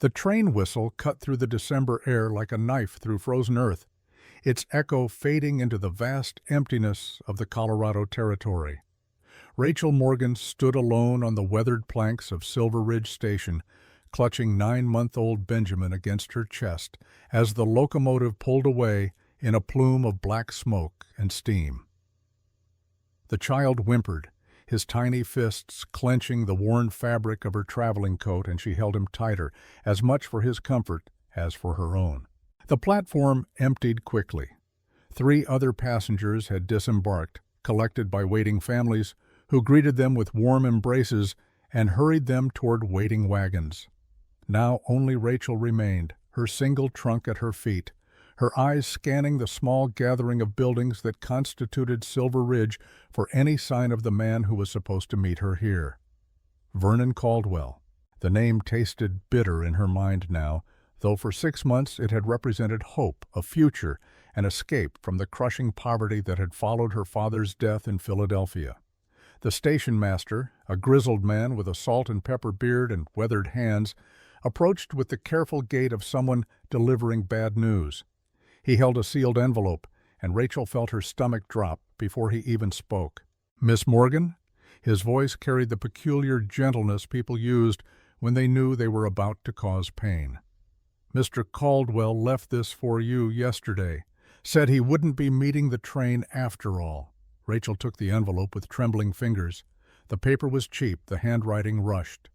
The train whistle cut through the December air like a knife through frozen earth, its echo fading into the vast emptiness of the Colorado Territory. Rachel Morgan stood alone on the weathered planks of Silver Ridge Station, clutching 9-month-old Benjamin against her chest as the locomotive pulled away in a plume of black smoke and steam. The child whimpered, his tiny fists clenching the worn fabric of her traveling coat, and she held him tighter, as much for his comfort as for her own. The platform emptied quickly. 3 other passengers had disembarked, collected by waiting families, who greeted them with warm embraces and hurried them toward waiting wagons. Now only Rachel remained, her single trunk at her feet, her eyes scanning the small gathering of buildings that constituted Silver Ridge for any sign of the man who was supposed to meet her here. Vernon Caldwell. The name tasted bitter in her mind now, though for 6 months it had represented hope, a future, an escape from the crushing poverty that had followed her father's death in Philadelphia. The station master, a grizzled man with a salt and pepper beard and weathered hands, approached with the careful gait of someone delivering bad news. He held a sealed envelope, and Rachel felt her stomach drop before he even spoke. "Miss Morgan?" His voice carried the peculiar gentleness people used when they knew they were about to cause pain. "Mr. Caldwell left this for you yesterday. Said he wouldn't be meeting the train after all." Rachel took the envelope with trembling fingers. The paper was cheap, the handwriting rushed.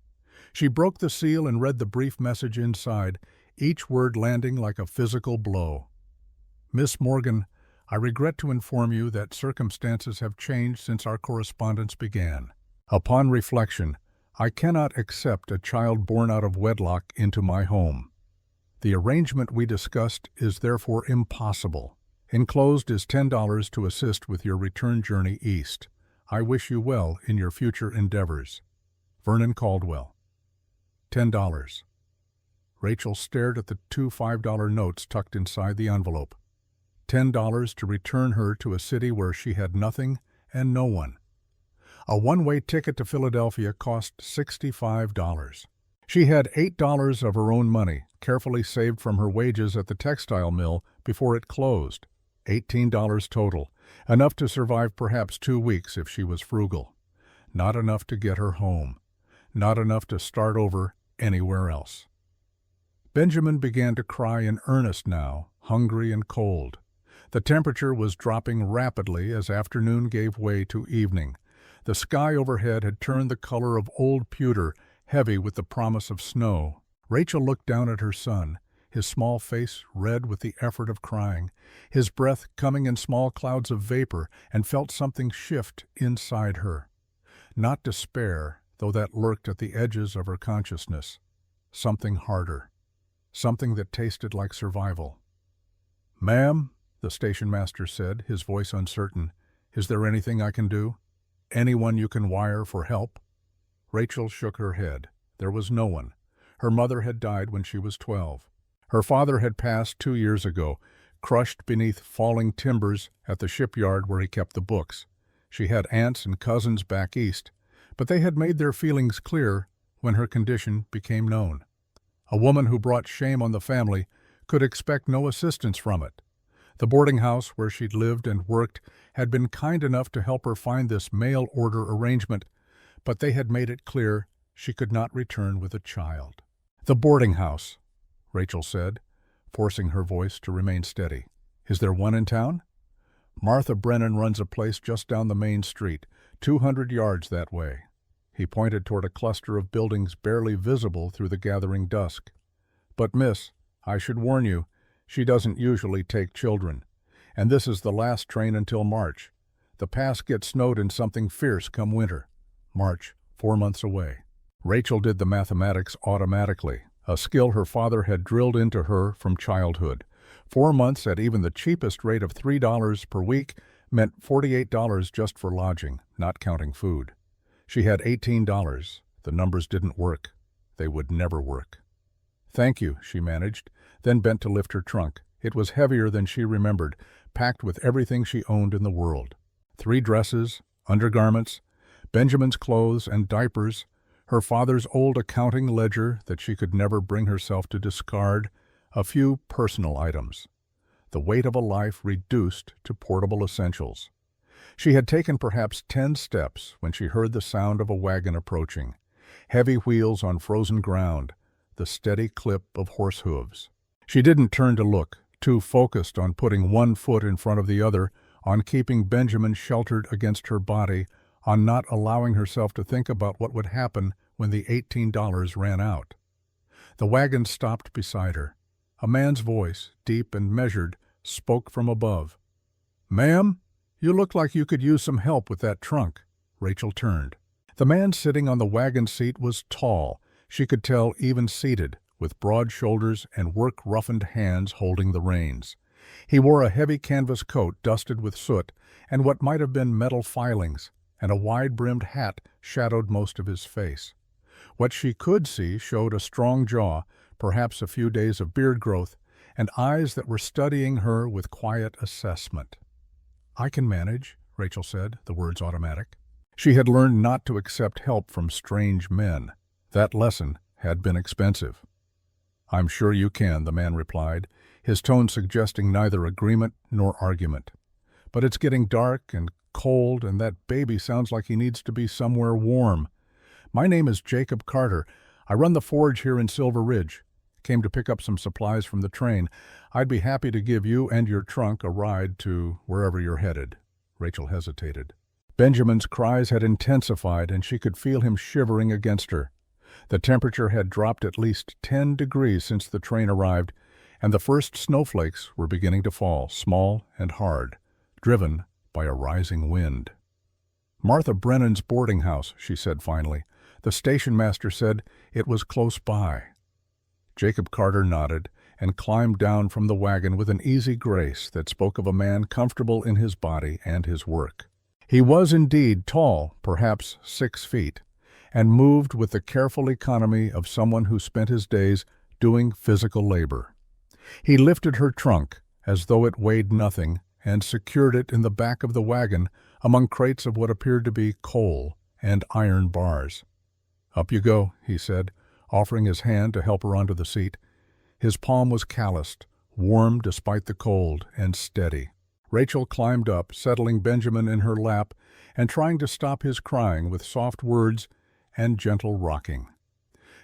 She broke the seal and read the brief message inside, each word landing like a physical blow. "Miss Morgan, I regret to inform you that circumstances have changed since our correspondence began. Upon reflection, I cannot accept a child born out of wedlock into my home. The arrangement we discussed is therefore impossible. Enclosed is $10 to assist with your return journey east. I wish you well in your future endeavors. Vernon Caldwell." $10. Rachel stared at the 2 $5 notes tucked inside the envelope. $10 to return her to a city where she had nothing and no one. A one-way ticket to Philadelphia cost $65. She had $8 of her own money, carefully saved from her wages at the textile mill before it closed. $18 total, enough to survive perhaps 2 weeks if she was frugal. Not enough to get her home. Not enough to start over anywhere else. Benjamin began to cry in earnest now, hungry and cold. The temperature was dropping rapidly as afternoon gave way to evening. The sky overhead had turned the color of old pewter, heavy with the promise of snow. Rachel looked down at her son, his small face red with the effort of crying, his breath coming in small clouds of vapor, and felt something shift inside her. Not despair, though that lurked at the edges of her consciousness. Something harder. Something that tasted like survival. "Ma'am," the station master said, his voice uncertain, "is there anything I can do? Anyone you can wire for help?" Rachel shook her head. There was no one. Her mother had died when she was 12. Her father had passed 2 years ago, crushed beneath falling timbers at the shipyard where he kept the books. She had aunts and cousins back east, but they had made their feelings clear when her condition became known. A woman who brought shame on the family could expect no assistance from it. The boarding house where she'd lived and worked had been kind enough to help her find this mail-order arrangement, but they had made it clear she could not return with a child. "The boarding house," Rachel said, forcing her voice to remain steady. "Is there one in town?" "Martha Brennan runs a place just down the main street, 200 yards that way." He pointed toward a cluster of buildings barely visible through the gathering dusk. "But miss, I should warn you, she doesn't usually take children. And this is the last train until March. The pass gets snowed in something fierce come winter. March, 4 months away." Rachel did the mathematics automatically, a skill her father had drilled into her from childhood. 4 months at even the cheapest rate of $3 per week meant $48 just for lodging, not counting food. She had $18. The numbers didn't work. They would never work. "Thank you," she managed, then bent to lift her trunk. It was heavier than she remembered, packed with everything she owned in the world. 3 dresses, undergarments, Benjamin's clothes and diapers, Her father's old accounting ledger that she could never bring herself to discard, a few personal items. The weight of a life reduced to portable essentials. She had taken perhaps 10 steps when she heard the sound of a wagon approaching. Heavy wheels on frozen ground, the steady clip of horse hooves. She didn't turn to look, too focused on putting one foot in front of the other, on keeping Benjamin sheltered against her body, on not allowing herself to think about what would happen when the $18 ran out. The wagon stopped beside her. A man's voice, deep and measured, spoke from above. "Ma'am, you look like you could use some help with that trunk." Rachel turned. The man sitting on the wagon seat was tall, she could tell even seated, with broad shoulders and work-roughened hands holding the reins. He wore a heavy canvas coat dusted with soot and what might have been metal filings, and a wide-brimmed hat shadowed most of his face. What she could see showed a strong jaw, perhaps a few days of beard growth, and eyes that were studying her with quiet assessment. "I can manage," Rachel said, the words automatic. She had learned not to accept help from strange men. That lesson had been expensive. "I'm sure you can," the man replied, his tone suggesting neither agreement nor argument. "But it's getting dark and cold, and that baby sounds like he needs to be somewhere warm. My name is Jacob Carter. I run the forge here in Silver Ridge. Came to pick up some supplies from the train. I'd be happy to give you and your trunk a ride to wherever you're headed." Rachel hesitated. Benjamin's cries had intensified, and she could feel him shivering against her. The temperature had dropped at least 10 degrees since the train arrived, and the first snowflakes were beginning to fall, small and hard, driven by a rising wind. "Martha Brennan's boarding house," she said finally. "The station master said it was close by." Jacob Carter nodded and climbed down from the wagon with an easy grace that spoke of a man comfortable in his body and his work. He was indeed tall, perhaps 6 feet, and moved with the careful economy of someone who spent his days doing physical labor. He lifted her trunk, as though it weighed nothing, and secured it in the back of the wagon among crates of what appeared to be coal and iron bars. "Up you go," he said, offering his hand to help her onto the seat. His palm was calloused, warm despite the cold, and steady. Rachel climbed up, settling Benjamin in her lap and trying to stop his crying with soft words and gentle rocking.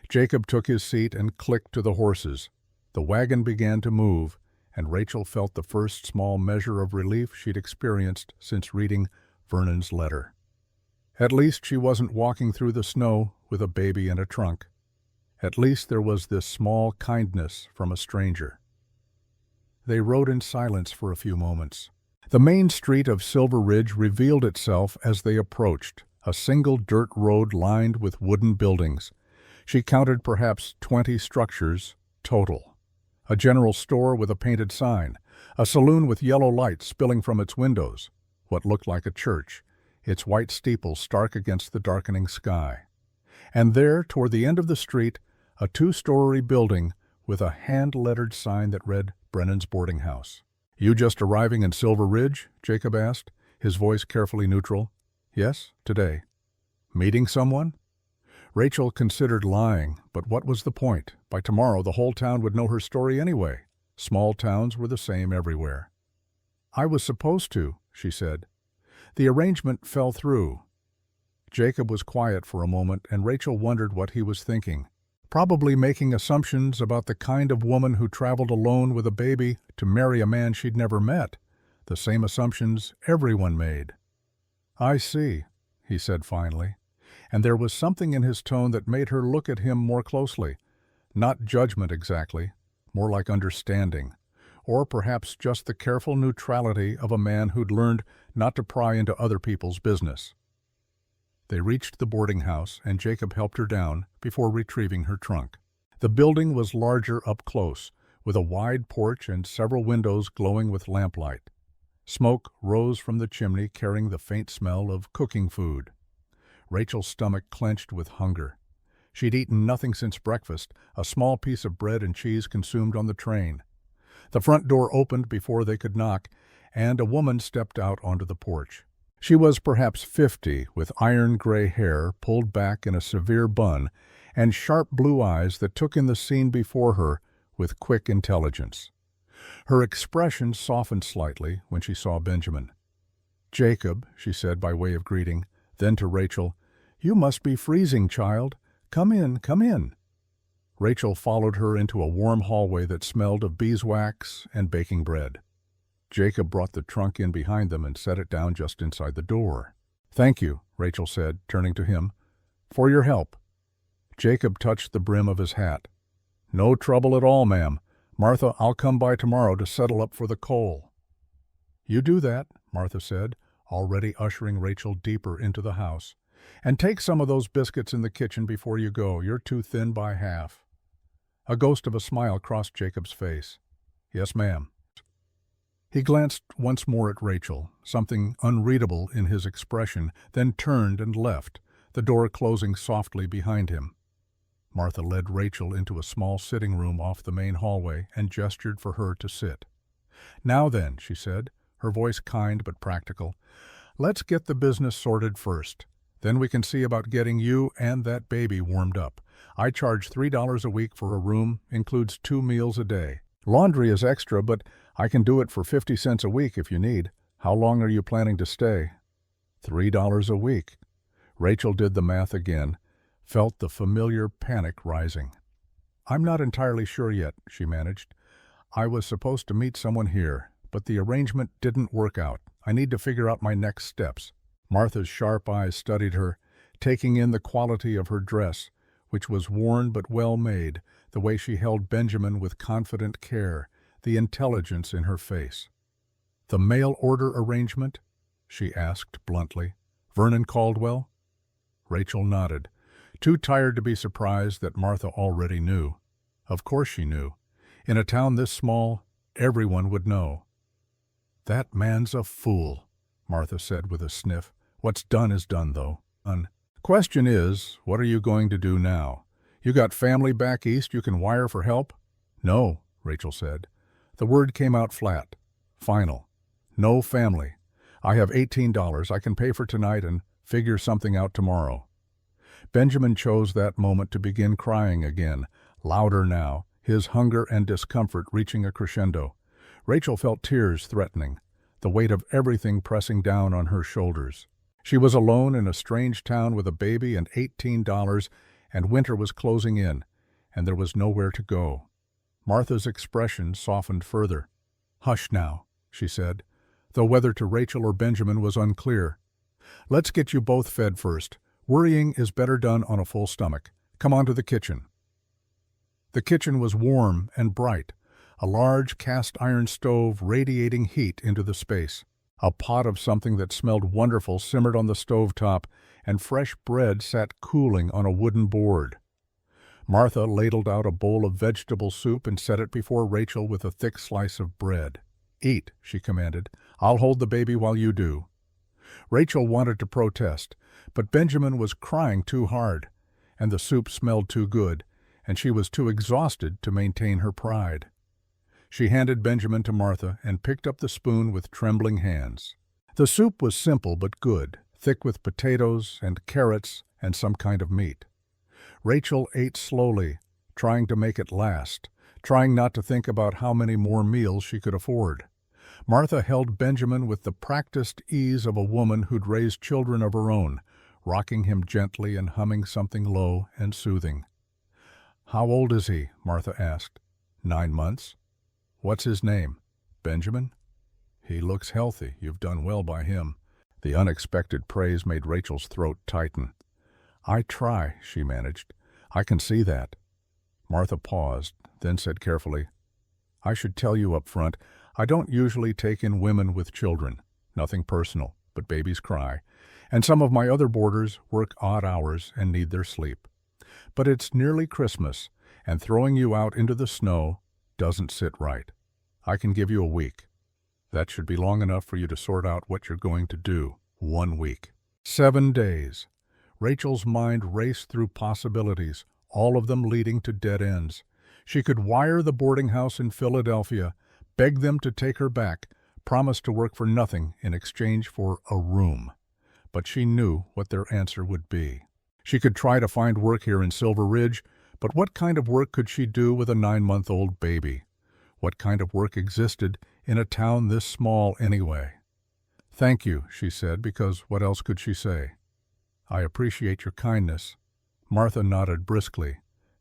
Jacob took his seat and clicked to the horses. The wagon began to move, and Rachel felt the first small measure of relief she'd experienced since reading Vernon's letter. At least she wasn't walking through the snow with a baby in a trunk. At least there was this small kindness from a stranger. They rode in silence for a few moments. The main street of Silver Ridge revealed itself as they approached, a single dirt road lined with wooden buildings. She counted perhaps 20 structures total. A general store with a painted sign, a saloon with yellow light spilling from its windows, what looked like a church, its white steeple stark against the darkening sky. And there, toward the end of the street, a 2-story building with a hand-lettered sign that read Brennan's boarding house. "You just arriving in Silver Ridge?" Jacob asked, his voice carefully neutral. "Yes, today." "Meeting someone?" Rachel considered lying, but what was the point? By tomorrow the whole town would know her story anyway. Small towns were the same everywhere. "I was supposed to," she said. "The arrangement fell through." Jacob was quiet for a moment, and Rachel wondered what he was thinking. Probably making assumptions about the kind of woman who traveled alone with a baby to marry a man she'd never met, the same assumptions everyone made. "I see," he said finally, and there was something in his tone that made her look at him more closely. Not judgment exactly, more like understanding, or perhaps just the careful neutrality of a man who'd learned not to pry into other people's business. They reached the boarding house, and Jacob helped her down before retrieving her trunk. The building was larger up close, with a wide porch and several windows glowing with lamplight. Smoke rose from the chimney, carrying the faint smell of cooking food. Rachel's stomach clenched with hunger. She'd eaten nothing since breakfast, a small piece of bread and cheese consumed on the train. The front door opened before they could knock, and a woman stepped out onto the porch. She was perhaps 50, with iron-gray hair pulled back in a severe bun and sharp blue eyes that took in the scene before her with quick intelligence. Her expression softened slightly when she saw Benjamin. "Jacob," she said by way of greeting, then to Rachel, "You must be freezing, child. Come in, come in." Rachel followed her into a warm hallway that smelled of beeswax and baking bread. Jacob brought the trunk in behind them and set it down just inside the door. "Thank you," Rachel said, turning to him, "for your help." Jacob touched the brim of his hat. "No trouble at all, ma'am. Martha, I'll come by tomorrow to settle up for the coal." "You do that," Martha said, already ushering Rachel deeper into the house. "And take some of those biscuits in the kitchen before you go. You're too thin by half." A ghost of a smile crossed Jacob's face. "Yes, ma'am." He glanced once more at Rachel, something unreadable in his expression, then turned and left, the door closing softly behind him. Martha led Rachel into a small sitting room off the main hallway and gestured for her to sit. "Now then," she said, her voice kind but practical, "let's get the business sorted first. Then we can see about getting you and that baby warmed up. I charge $3 a week for a room, includes 2 meals a day. Laundry is extra, but I can do it for 50 cents a week if you need. How long are you planning to stay?" $3 a week. Rachel did the math again, felt the familiar panic rising. "I'm not entirely sure yet," she managed. "I was supposed to meet someone here, but the arrangement didn't work out. I need to figure out my next steps." Martha's sharp eyes studied her, taking in the quality of her dress, which was worn but well made, the way she held Benjamin with confident care, the intelligence in her face. "The mail order arrangement?" she asked bluntly. "Vernon Caldwell?" Rachel nodded, too tired to be surprised that Martha already knew. Of course she knew. In a town this small, everyone would know. "That man's a fool," Martha said with a sniff. "What's done is done, though. Question is, what are you going to do now? You got family back east you can wire for help?" "No," Rachel said. The word came out flat. Final. "No family. I have $18 I can pay for tonight and figure something out tomorrow." Benjamin chose that moment to begin crying again, louder now, his hunger and discomfort reaching a crescendo. Rachel felt tears threatening, the weight of everything pressing down on her shoulders. She was alone in a strange town with a baby and $18, and winter was closing in, and there was nowhere to go. Martha's expression softened further. "Hush now," she said, though whether to Rachel or Benjamin was unclear. "Let's get you both fed first. Worrying is better done on a full stomach. Come on to the kitchen." The kitchen was warm and bright, a large cast-iron stove radiating heat into the space. A pot of something that smelled wonderful simmered on the stove top, and fresh bread sat cooling on a wooden board. Martha ladled out a bowl of vegetable soup and set it before Rachel with a thick slice of bread. "Eat," she commanded. "I'll hold the baby while you do." Rachel wanted to protest, but Benjamin was crying too hard, and the soup smelled too good, and she was too exhausted to maintain her pride. She handed Benjamin to Martha and picked up the spoon with trembling hands. The soup was simple but good, thick with potatoes and carrots and some kind of meat. Rachel ate slowly, trying to make it last, trying not to think about how many more meals she could afford. Martha held Benjamin with the practiced ease of a woman who'd raised children of her own, rocking him gently and humming something low and soothing. "How old is he?" Martha asked. 9 months. "What's his name?" "Benjamin." "He looks healthy. You've done well by him." The unexpected praise made Rachel's throat tighten. "I try," she managed. "I can see that." Martha paused, then said carefully, "I should tell you up front, I don't usually take in women with children. Nothing personal, but babies cry. And some of my other boarders work odd hours and need their sleep. But it's nearly Christmas, and throwing you out into the snow doesn't sit right. I can give you a week. That should be long enough for you to sort out what you're going to do. 1 week. 7 days. Rachel's mind raced through possibilities, all of them leading to dead ends. She could wire the boarding house in Philadelphia, beg them to take her back, promised to work for nothing in exchange for a room. But she knew what their answer would be. She could try to find work here in Silver Ridge, but what kind of work could she do with a 9-month-old baby? What kind of work existed in a town this small anyway? "Thank you," she said, because what else could she say? "I appreciate your kindness." Martha nodded briskly.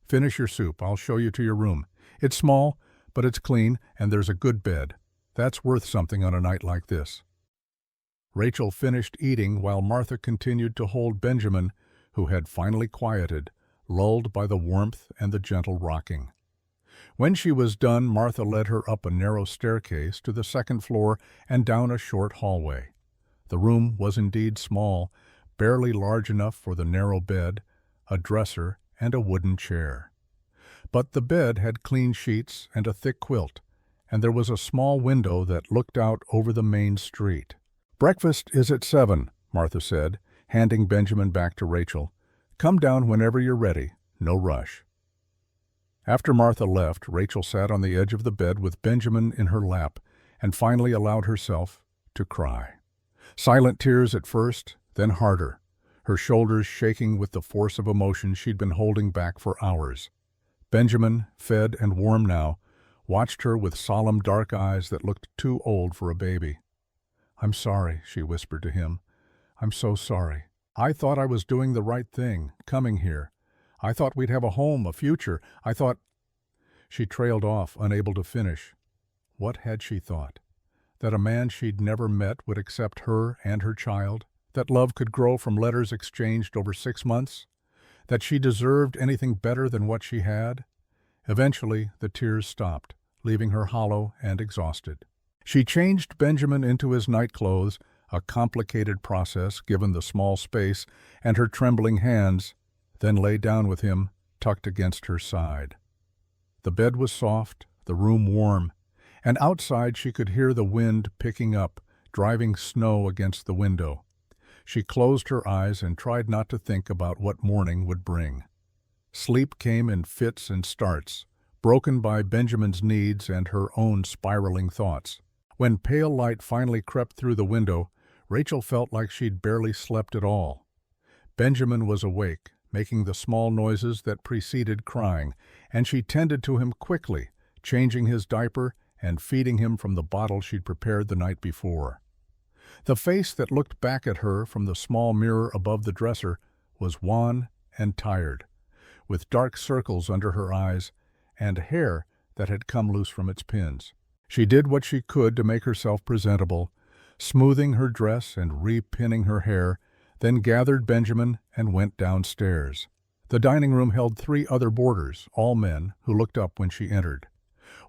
"Finish your soup. I'll show you to your room. It's small, but it's clean, and there's a good bed. That's worth something on a night like this." Rachel finished eating while Martha continued to hold Benjamin, who had finally quieted, lulled by the warmth and the gentle rocking. When she was done, Martha led her up a narrow staircase to the second floor and down a short hallway. The room was indeed small, barely large enough for the narrow bed, a dresser, and a wooden chair. But the bed had clean sheets and a thick quilt, and there was a small window that looked out over the main street. "Breakfast is at 7, Martha said, handing Benjamin back to Rachel. "Come down whenever you're ready. No rush." After Martha left, Rachel sat on the edge of the bed with Benjamin in her lap and finally allowed herself to cry. Silent tears at first, then harder, her shoulders shaking with the force of emotion she'd been holding back for hours. Benjamin, fed and warm now, watched her with solemn dark eyes that looked too old for a baby. "I'm sorry," she whispered to him. "I'm so sorry. I thought I was doing the right thing, coming here. I thought we'd have a home, a future. I thought—" She trailed off, unable to finish. What had she thought? That a man she'd never met would accept her and her child? That love could grow from letters exchanged over 6 months? That she deserved anything better than what she had? Eventually, the tears stopped, leaving her hollow and exhausted. She changed Benjamin into his nightclothes, a complicated process given the small space and her trembling hands, then lay down with him, tucked against her side. The bed was soft, the room warm, and outside she could hear the wind picking up, driving snow against the window. She closed her eyes and tried not to think about what morning would bring. Sleep came in fits and starts, broken by Benjamin's needs and her own spiraling thoughts. When pale light finally crept through the window, Rachel felt like she'd barely slept at all. Benjamin was awake, making the small noises that preceded crying, and she tended to him quickly, changing his diaper and feeding him from the bottle she'd prepared the night before. The face that looked back at her from the small mirror above the dresser was wan and tired, with dark circles under her eyes and hair that had come loose from its pins. She did what she could to make herself presentable, smoothing her dress and re-pinning her hair, then gathered Benjamin and went downstairs. The dining room held 3 other boarders, all men, who looked up when she entered.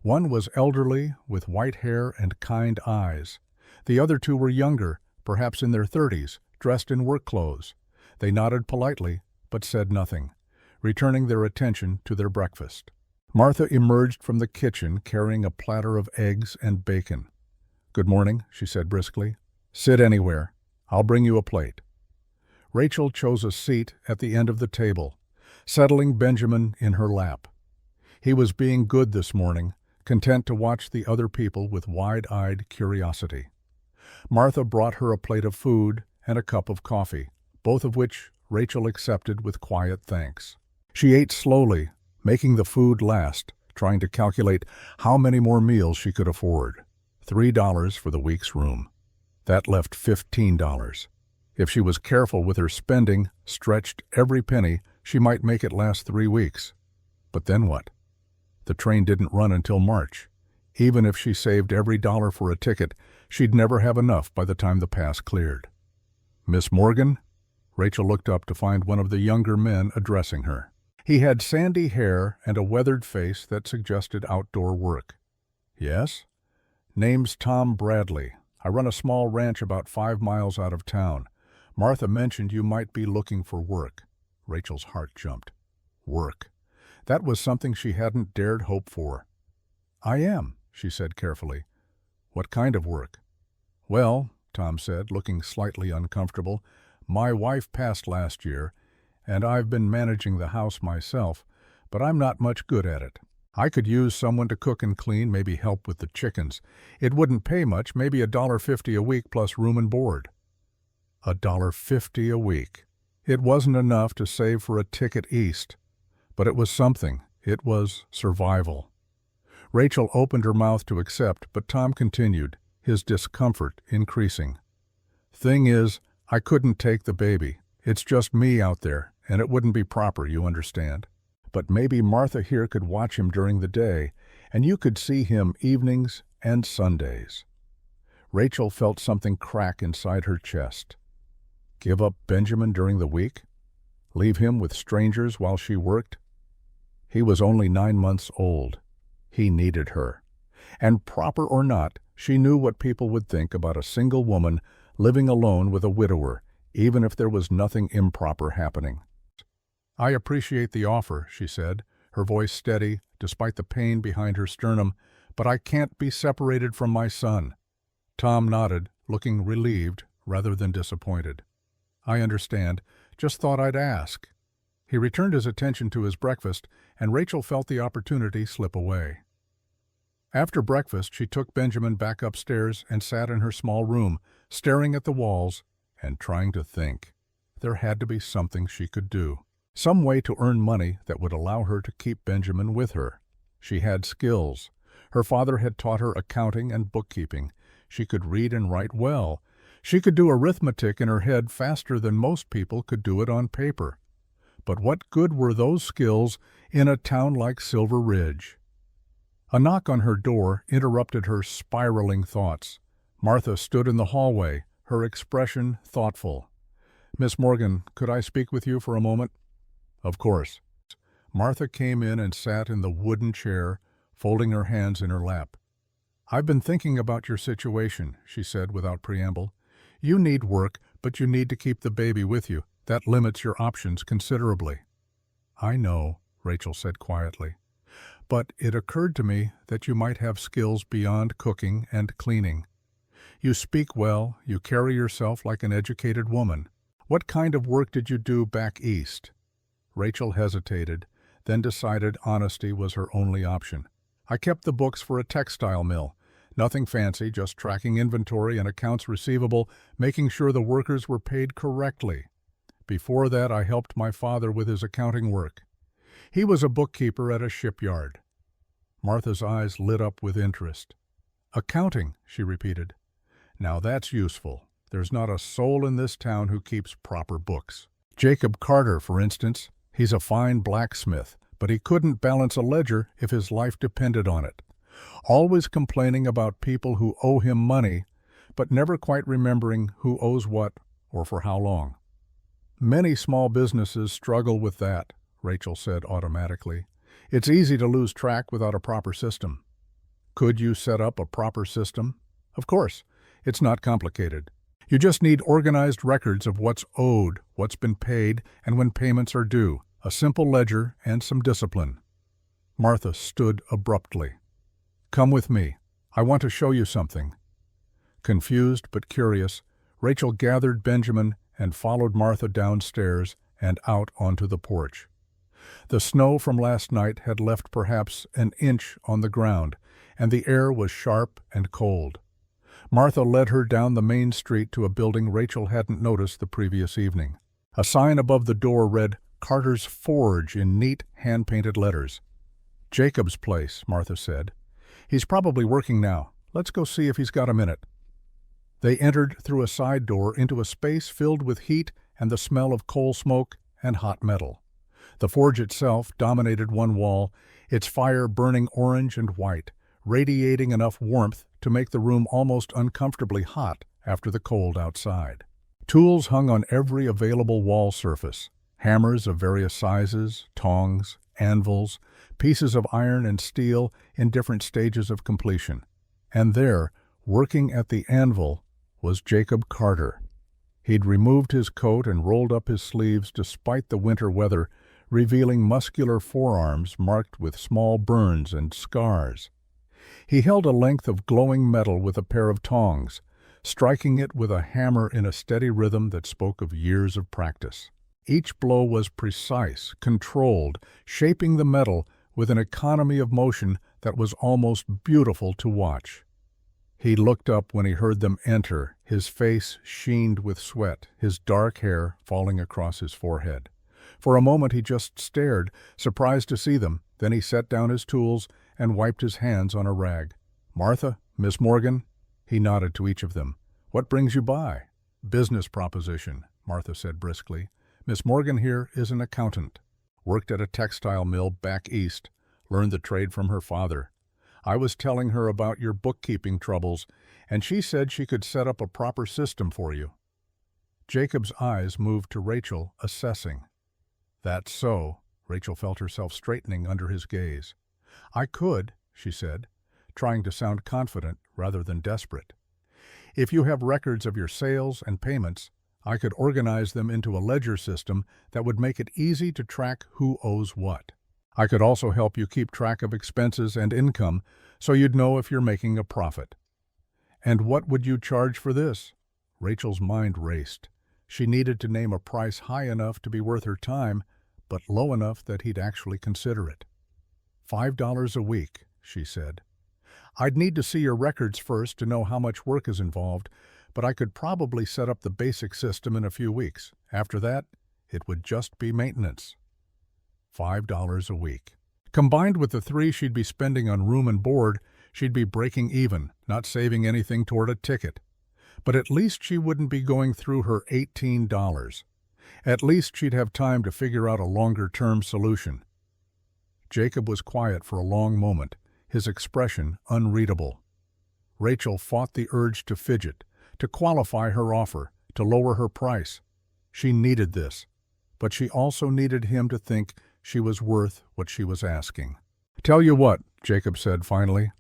One was elderly, with white hair and kind eyes. The other 2 were younger, perhaps in their 30s, dressed in work clothes. They nodded politely, but said nothing, returning their attention to their breakfast. Martha emerged from the kitchen carrying a platter of eggs and bacon. "Good morning," she said briskly. "Sit anywhere. I'll bring you a plate." Rachel chose a seat at the end of the table, settling Benjamin in her lap. He was being good this morning, content to watch the other people with wide-eyed curiosity. Martha brought her a plate of food and a cup of coffee, both of which Rachel accepted with quiet thanks. She ate slowly, making the food last, trying to calculate how many more meals she could afford. $3 for the week's room. That left $15. If she was careful with her spending, stretched every penny, she might make it last 3 weeks. But then what? The train didn't run until March. Even if she saved every dollar for a ticket, she'd never have enough by the time the pass cleared. "Miss Morgan?" Rachel looked up to find one of the younger men addressing her. He had sandy hair and a weathered face that suggested outdoor work. "Yes?" "Name's Tom Bradley. I run a small ranch about 5 miles out of town. Martha mentioned you might be looking for work." Rachel's heart jumped. Work. That was something she hadn't dared hope for. "I am," she said carefully. "What kind of work?" "Well," Tom said, looking slightly uncomfortable, "my wife passed last year, and I've been managing the house myself, but I'm not much good at it. I could use someone to cook and clean, maybe help with the chickens. It wouldn't pay much, maybe $1.50 a week plus room and board. $1.50 a week. It wasn't enough to save for a ticket east, but it was something. It was survival. Rachel opened her mouth to accept, but Tom continued, his discomfort increasing. Thing is, I couldn't take the baby. It's just me out there, and it wouldn't be proper, you understand. But maybe Martha here could watch him during the day, and you could see him evenings and Sundays. Rachel felt something crack inside her chest. Give up Benjamin during the week? Leave him with strangers while she worked? He was only 9 months old. He needed her. And proper or not, she knew what people would think about a single woman living alone with a widower, even if there was nothing improper happening. I appreciate the offer, she said, her voice steady, despite the pain behind her sternum, but I can't be separated from my son. Tom nodded, looking relieved rather than disappointed. I understand. Just thought I'd ask. He returned his attention to his breakfast, and Rachel felt the opportunity slip away. After breakfast, she took Benjamin back upstairs and sat in her small room, staring at the walls and trying to think. There had to be something she could do. Some way to earn money that would allow her to keep Benjamin with her. She had skills. Her father had taught her accounting and bookkeeping. She could read and write well. She could do arithmetic in her head faster than most people could do it on paper. But what good were those skills in a town like Silver Ridge? A knock on her door interrupted her spiraling thoughts. Martha stood in the hallway, her expression thoughtful. Miss Morgan, could I speak with you for a moment? Of course. Martha came in and sat in the wooden chair, folding her hands in her lap. I've been thinking about your situation, she said without preamble. You need work, but you need to keep the baby with you. That limits your options considerably. I know, Rachel said quietly. But it occurred to me that you might have skills beyond cooking and cleaning. You speak well, you carry yourself like an educated woman. What kind of work did you do back east? Rachel hesitated, then decided honesty was her only option. I kept the books for a textile mill. Nothing fancy, just tracking inventory and accounts receivable, making sure the workers were paid correctly. Before that, I helped my father with his accounting work. He was a bookkeeper at a shipyard. Martha's eyes lit up with interest. Accounting, she repeated. Now that's useful. There's not a soul in this town who keeps proper books. Jacob Carter, for instance, he's a fine blacksmith, but he couldn't balance a ledger if his life depended on it. Always complaining about people who owe him money, but never quite remembering who owes what or for how long. Many small businesses struggle with that, Rachel said automatically. It's easy to lose track without a proper system. Could you set up a proper system? Of course. It's not complicated. You just need organized records of what's owed, what's been paid, and when payments are due, a simple ledger and some discipline. Martha stood abruptly. Come with me. I want to show you something. Confused but curious, Rachel gathered Benjamin and followed Martha downstairs and out onto the porch. The snow from last night had left perhaps an inch on the ground, and the air was sharp and cold. Martha led her down the main street to a building Rachel hadn't noticed the previous evening. A sign above the door read, Carter's Forge in neat, hand-painted letters. Jacob's place, Martha said. He's probably working now. Let's go see if he's got a minute. They entered through a side door into a space filled with heat and the smell of coal smoke and hot metal. The forge itself dominated one wall, its fire burning orange and white, radiating enough warmth to make the room almost uncomfortably hot after the cold outside. Tools hung on every available wall surface, hammers of various sizes, tongs, anvils, pieces of iron and steel in different stages of completion. And there, working at the anvil, was Jacob Carter. He'd removed his coat and rolled up his sleeves despite the winter weather, revealing muscular forearms marked with small burns and scars. He held a length of glowing metal with a pair of tongs, striking it with a hammer in a steady rhythm that spoke of years of practice. Each blow was precise, controlled, shaping the metal with an economy of motion that was almost beautiful to watch. He looked up when he heard them enter, his face sheened with sweat, his dark hair falling across his forehead. For a moment he just stared, surprised to see them. Then he set down his tools and wiped his hands on a rag. "Martha, Miss Morgan?" He nodded to each of them. "What brings you by?" "Business proposition," Martha said briskly. "Miss Morgan here is an accountant. Worked at a textile mill back east. Learned the trade from her father. I was telling her about your bookkeeping troubles, and she said she could set up a proper system for you." Jacob's eyes moved to Rachel, assessing. "That's so." Rachel felt herself straightening under his gaze. "I could," she said, trying to sound confident rather than desperate. "If you have records of your sales and payments, I could organize them into a ledger system that would make it easy to track who owes what. I could also help you keep track of expenses and income so you'd know if you're making a profit." "And what would you charge for this?" Rachel's mind raced. She needed to name a price high enough to be worth her time, but low enough that he'd actually consider it. $5 a week, she said. "I'd need to see your records first to know how much work is involved, but I could probably set up the basic system in a few weeks. After that, it would just be maintenance." $5 a week. Combined with the $3 she'd be spending on room and board, she'd be breaking even, not saving anything toward a ticket. But at least she wouldn't be going through her $18. At least she'd have time to figure out a longer-term solution. Jacob was quiet for a long moment, his expression unreadable. Rachel fought the urge to fidget, to qualify her offer, to lower her price. She needed this, but she also needed him to think she was worth what she was asking. "Tell you what," Jacob said finally.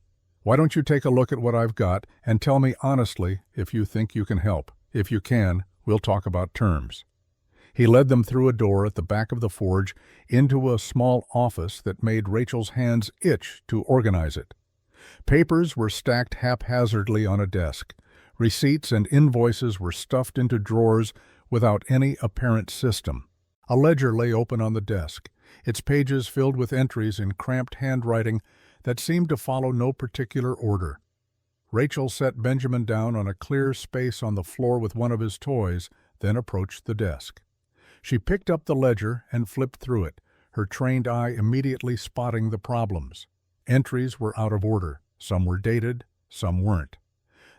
"Why don't you take a look at what I've got and tell me honestly if you think you can help? If you can, we'll talk about terms." He led them through a door at the back of the forge into a small office that made Rachel's hands itch to organize it. Papers were stacked haphazardly on a desk. Receipts and invoices were stuffed into drawers without any apparent system. A ledger lay open on the desk, its pages filled with entries in cramped handwriting that seemed to follow no particular order. Rachel set Benjamin down on a clear space on the floor with one of his toys, then approached the desk. She picked up the ledger and flipped through it, her trained eye immediately spotting the problems. Entries were out of order. Some were dated, some weren't.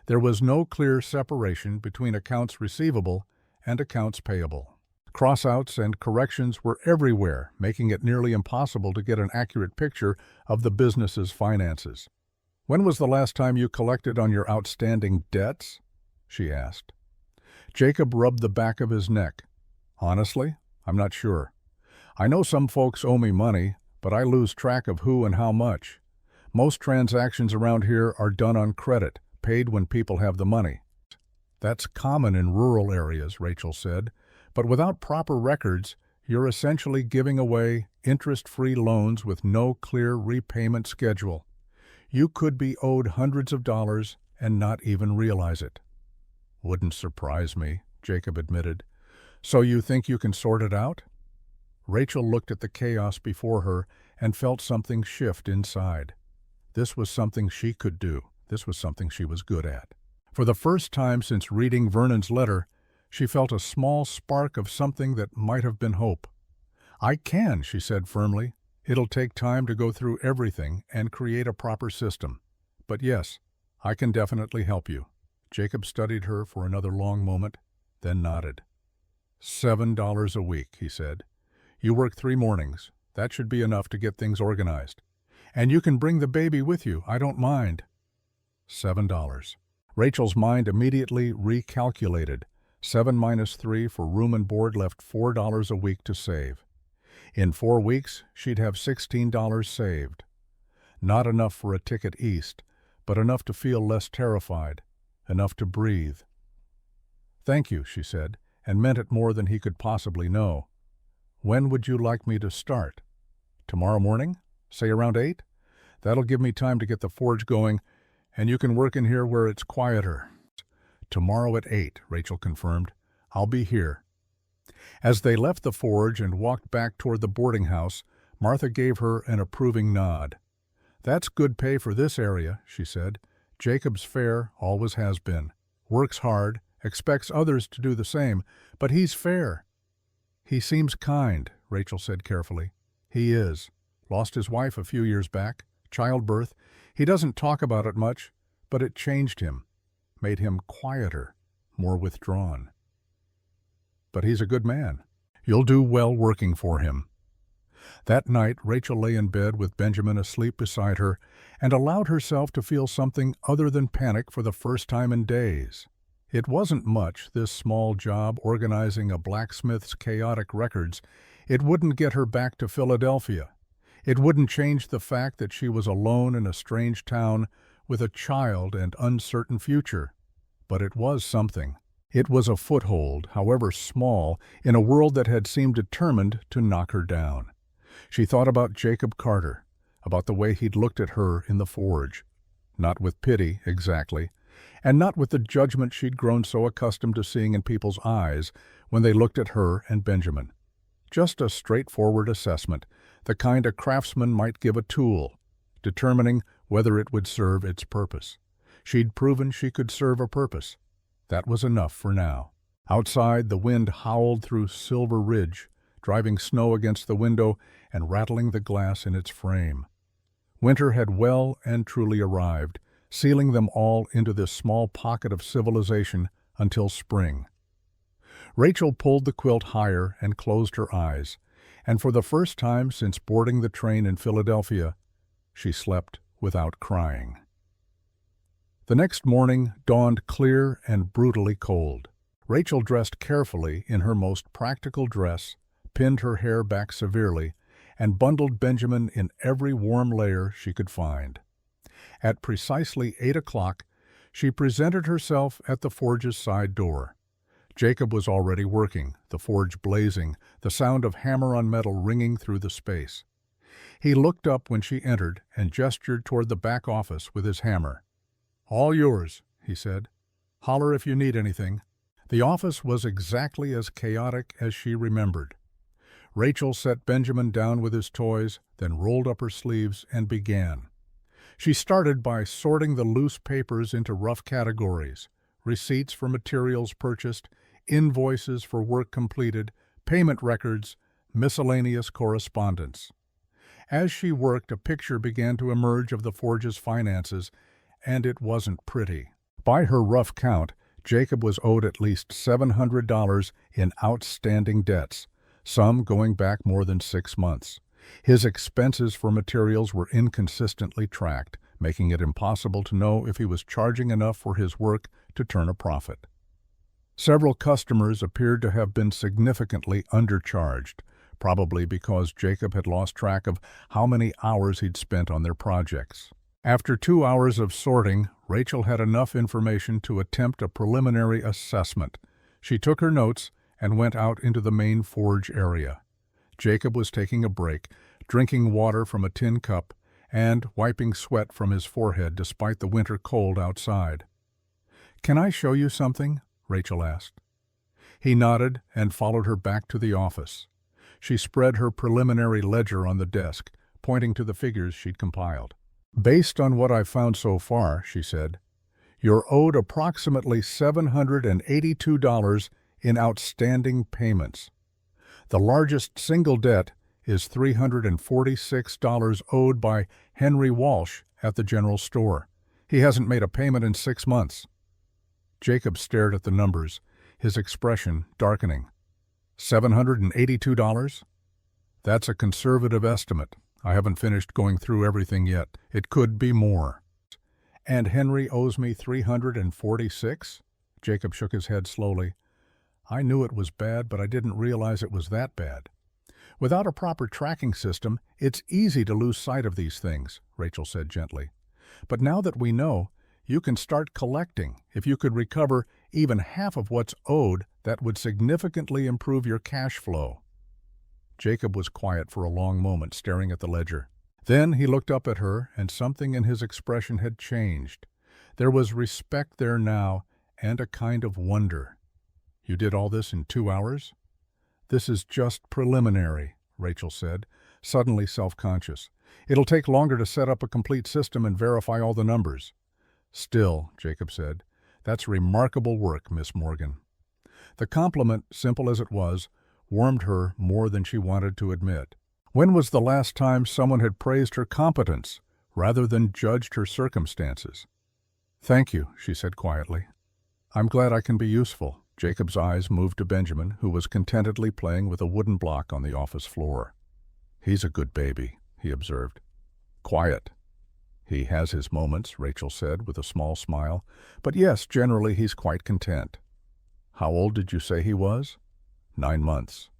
There was no clear separation between accounts receivable and accounts payable. Crossouts and corrections were everywhere, making it nearly impossible to get an accurate picture of the business's finances. "When was the last time you collected on your outstanding debts?" she asked. Jacob rubbed the back of his neck. "Honestly, I'm not sure. I know some folks owe me money, but I lose track of who and how much. Most transactions around here are done on credit, paid when people have the money." "That's common in rural areas," Rachel said. "But without proper records, you're essentially giving away interest-free loans with no clear repayment schedule. You could be owed hundreds of dollars and not even realize it." "Wouldn't surprise me," Jacob admitted. "So you think you can sort it out?" Rachel looked at the chaos before her and felt something shift inside. This was something she could do. This was something she was good at. For the first time since reading Vernon's letter, she felt a small spark of something that might have been hope. "I can," she said firmly. "It'll take time to go through everything and create a proper system. But yes, I can definitely help you." Jacob studied her for another long moment, then nodded. $7 a week, he said. "You work 3 mornings. That should be enough to get things organized. And you can bring the baby with you. I don't mind." $7. Rachel's mind immediately recalculated. 7 minus 3 for room and board left $4 a week to save. In 4 weeks, she'd have $16 saved. Not enough for a ticket east, but enough to feel less terrified, enough to breathe. "Thank you," she said, and meant it more than he could possibly know. "When would you like me to start? Tomorrow morning? Say around 8? That'll give me time to get the forge going, and you can work in here where it's quieter." "Tomorrow at 8, Rachel confirmed. "I'll be here." As they left the forge and walked back toward the boarding house, Martha gave her an approving nod. "That's good pay for this area," she said. "Jacob's fair, always has been. Works hard, expects others to do the same, but he's fair." "He seems kind," Rachel said carefully. "He is. Lost his wife a few years back. Childbirth. He doesn't talk about it much, but it changed him. Made him quieter, more withdrawn. But he's a good man. You'll do well working for him." That night, Rachel lay in bed with Benjamin asleep beside her and allowed herself to feel something other than panic for the first time in days. It wasn't much, this small job organizing a blacksmith's chaotic records. It wouldn't get her back to Philadelphia. It wouldn't change the fact that she was alone in a strange town with a child and uncertain future. But it was something. It was a foothold, however small, in a world that had seemed determined to knock her down. She thought about Jacob Carter, about the way he'd looked at her in the forge. Not with pity, exactly, and not with the judgment she'd grown so accustomed to seeing in people's eyes when they looked at her and Benjamin. Just a straightforward assessment, the kind a craftsman might give a tool, determining whether it would serve its purpose. She'd proven she could serve a purpose. That was enough for now. Outside, the wind howled through Silver Ridge, driving snow against the window and rattling the glass in its frame. Winter had well and truly arrived, sealing them all into this small pocket of civilization until spring. Rachel pulled the quilt higher and closed her eyes, and for the first time since boarding the train in Philadelphia, she slept without crying. The next morning dawned clear and brutally cold. Rachel dressed carefully in her most practical dress, pinned her hair back severely, and bundled Benjamin in every warm layer she could find. At precisely 8 o'clock, she presented herself at the forge's side door. Jacob was already working, the forge blazing, the sound of hammer on metal ringing through the space. He looked up when she entered and gestured toward the back office with his hammer. "All yours," he said. "Holler if you need anything." The office was exactly as chaotic as she remembered. Rachel set Benjamin down with his toys, then rolled up her sleeves and began. She started by sorting the loose papers into rough categories: receipts for materials purchased, invoices for work completed, payment records, miscellaneous correspondence. As she worked, a picture began to emerge of the forge's finances, and it wasn't pretty. By her rough count, Jacob was owed at least $700 in outstanding debts, some going back more than 6 months. His expenses for materials were inconsistently tracked, making it impossible to know if he was charging enough for his work to turn a profit. Several customers appeared to have been significantly undercharged, probably because Jacob had lost track of how many hours he'd spent on their projects. After 2 hours of sorting, Rachel had enough information to attempt a preliminary assessment. She took her notes and went out into the main forge area. Jacob was taking a break, drinking water from a tin cup and wiping sweat from his forehead despite the winter cold outside. "Can I show you something?" Rachel asked. He nodded and followed her back to the office. She spread her preliminary ledger on the desk, pointing to the figures she'd compiled. "Based on what I've found so far," she said, "you're owed approximately $782 in outstanding payments. The largest single debt is $346 owed by Henry Walsh at the general store. He hasn't made a payment in 6 months." Jacob stared at the numbers, his expression darkening. $782? That's a conservative estimate. I haven't finished going through everything yet. It could be more. "And Henry owes me $346? Jacob shook his head slowly. "I knew it was bad, but I didn't realize it was that bad." "Without a proper tracking system, it's easy to lose sight of these things," Rachel said gently. "But now that we know, you can start collecting. If you could recover even half of what's owed, that would significantly improve your cash flow." Jacob was quiet for a long moment, staring at the ledger. Then he looked up at her, and something in his expression had changed. There was respect there now, and a kind of wonder. "You did all this in 2 hours?" "This is just preliminary," Rachel said. suddenly self-conscious. "It'll take longer to set up a complete system and verify all the numbers." "Still," Jacob said, "that's remarkable work, Miss Morgan." The compliment, simple as it was, warmed her more than she wanted to admit. When was the last time someone had praised her competence rather than judged her circumstances? "Thank you," she said quietly. "I'm glad I can be useful." Jacob's eyes moved to Benjamin, who was contentedly playing with a wooden block on the office floor. "He's a good baby," he observed. "Quiet." "He has his moments," Rachel said with a small smile, "but yes, generally he's quite content." "How old did you say he was?" 9 months.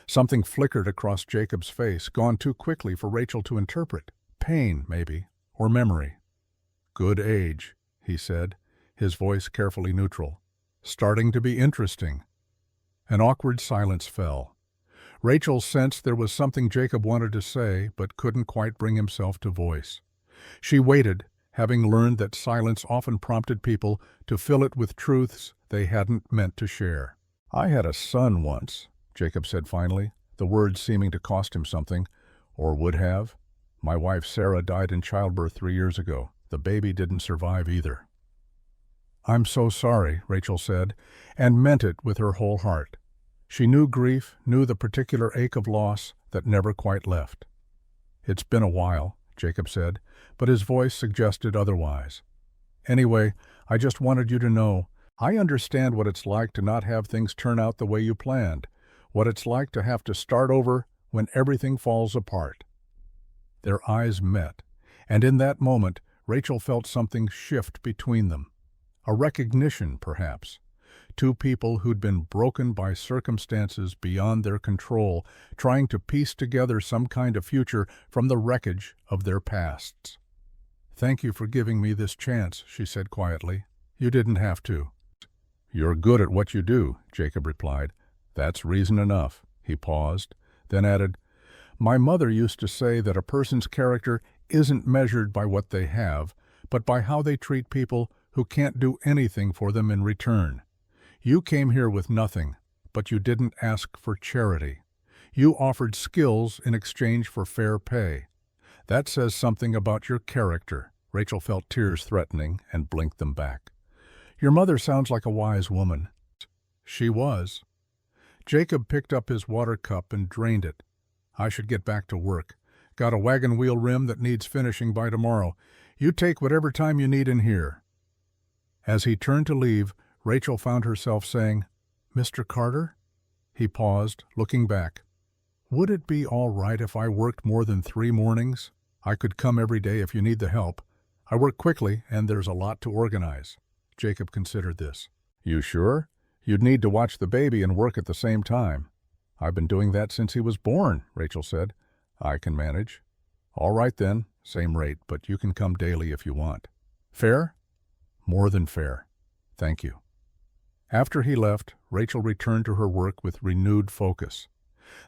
Something flickered across Jacob's face, gone too quickly for Rachel to interpret. Pain, maybe, or memory. "Good age," he said, his voice carefully neutral. "Starting to be interesting." An awkward silence fell. Rachel sensed there was something Jacob wanted to say, but couldn't quite bring himself to voice. She waited, having learned that silence often prompted people to fill it with truths they hadn't meant to share. "I had a son once," Jacob said finally, the words seeming to cost him something, or would have. "My wife Sarah died in childbirth 3 years ago. The baby didn't survive either." "I'm so sorry," Rachel said, and meant it with her whole heart. She knew grief, knew the particular ache of loss that never quite left. "It's been a while," Jacob said, but his voice suggested otherwise. "Anyway, I just wanted you to know, I understand what it's like to not have things turn out the way you planned, what it's like to have to start over when everything falls apart." Their eyes met, and in that moment Rachel felt something shift between them. A recognition, perhaps. Two people who'd been broken by circumstances beyond their control, trying to piece together some kind of future from the wreckage of their pasts. "Thank you for giving me this chance," she said quietly. "You didn't have to." "You're good at what you do," Jacob replied. "That's reason enough." He paused, then added, "My mother used to say that a person's character isn't measured by what they have, but by how they treat people who can't do anything for them in return. You came here with nothing, but you didn't ask for charity. You offered skills in exchange for fair pay. That says something about your character." Rachel felt tears threatening and blinked them back. "Your mother sounds like a wise woman." She was. Jacob picked up his water cup and drained it. "I should get back to work. Got a wagon wheel rim that needs finishing by tomorrow. You take whatever time you need in here." As he turned to leave, Rachel found herself saying, "Mr. Carter?" He paused, looking back. "Would it be all right if I worked more than 3 mornings? I could come every day if you need the help. I work quickly, and there's a lot to organize." Jacob considered this. "You sure? You'd need to watch the baby and work at the same time." "I've been doing that since he was born," Rachel said. "I can manage." "All right then, same rate, but you can come daily if you want." "Fair?" "More than fair. Thank you." After he left, Rachel returned to her work with renewed focus.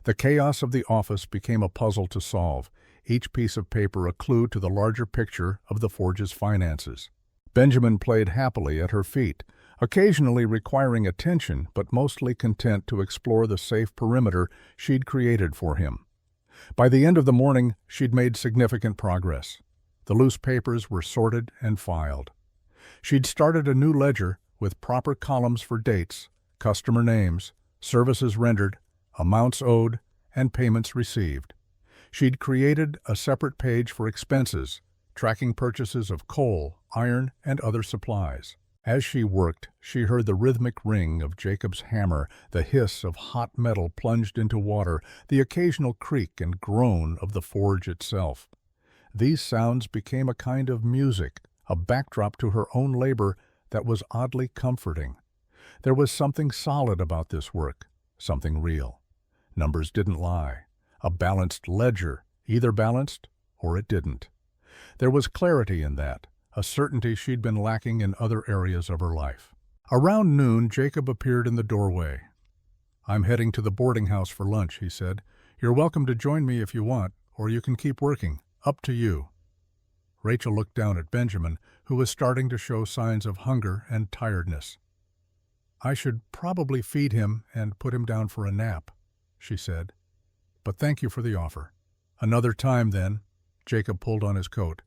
The chaos of the office became a puzzle to solve, each piece of paper a clue to the larger picture of the forge's finances. Benjamin played happily at her feet, occasionally requiring attention but mostly content to explore the safe perimeter she'd created for him. By the end of the morning, she'd made significant progress. The loose papers were sorted and filed. She'd started a new ledger with proper columns for dates, customer names, services rendered, amounts owed, and payments received. She'd created a separate page for expenses, tracking purchases of coal, iron, and other supplies. As she worked, she heard the rhythmic ring of Jacob's hammer, the hiss of hot metal plunged into water, the occasional creak and groan of the forge itself. These sounds became a kind of music, a backdrop to her own labor that was oddly comforting. There was something solid about this work, something real. Numbers didn't lie. A balanced ledger either balanced or it didn't. There was clarity in that, a certainty she'd been lacking in other areas of her life. Around noon, Jacob appeared in the doorway. "I'm heading to the boarding house for lunch," he said. "You're welcome to join me if you want, or you can keep working. Up to you." Rachel looked down at Benjamin, who was starting to show signs of hunger and tiredness. "I should probably feed him and put him down for a nap," she said. but thank you for the offer. Another time, then. Jacob pulled on his coat.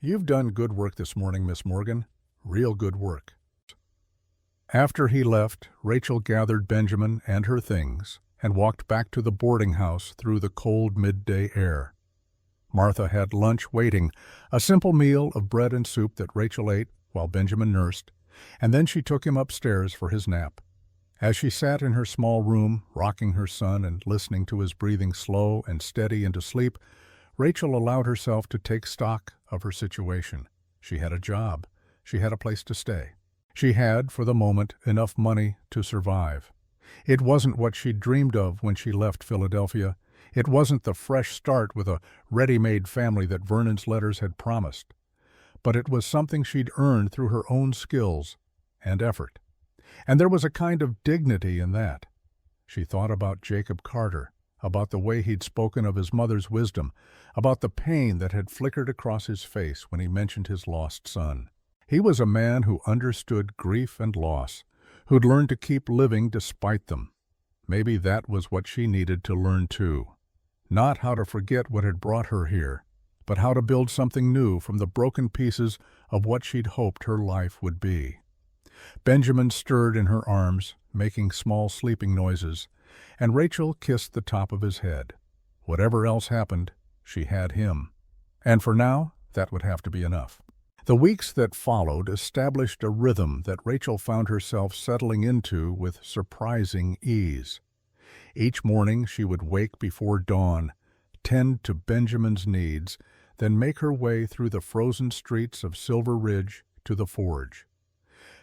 You've done good work this morning, Miss Morgan. Real good work. After he left, Rachel gathered Benjamin and her things and walked back to the boarding house through the cold midday air. Martha had lunch waiting, a simple meal of bread and soup that Rachel ate while Benjamin nursed, and then she took him upstairs for his nap. As she sat in her small room, rocking her son and listening to his breathing slow and steady into sleep, Rachel allowed herself to take stock of her situation. She had a job. She had a place to stay. She had, for the moment, enough money to survive. It wasn't what she'd dreamed of when she left Philadelphia. It wasn't the fresh start with a ready-made family that Vernon's letters had promised. But it was something she'd earned through her own skills and effort. And there was a kind of dignity in that. She thought about Jacob Carter, about the way he'd spoken of his mother's wisdom, about the pain that had flickered across his face when he mentioned his lost son. He was a man who understood grief and loss, who'd learned to keep living despite them. Maybe that was what she needed to learn too. Not how to forget what had brought her here, but how to build something new from the broken pieces of what she'd hoped her life would be. Benjamin stirred in her arms, making small sleeping noises, and Rachel kissed the top of his head. Whatever else happened, she had him. And for now, that would have to be enough. The weeks that followed established a rhythm that Rachel found herself settling into with surprising ease. Each morning she would wake before dawn, tend to Benjamin's needs, then make her way through the frozen streets of Silver Ridge to the forge.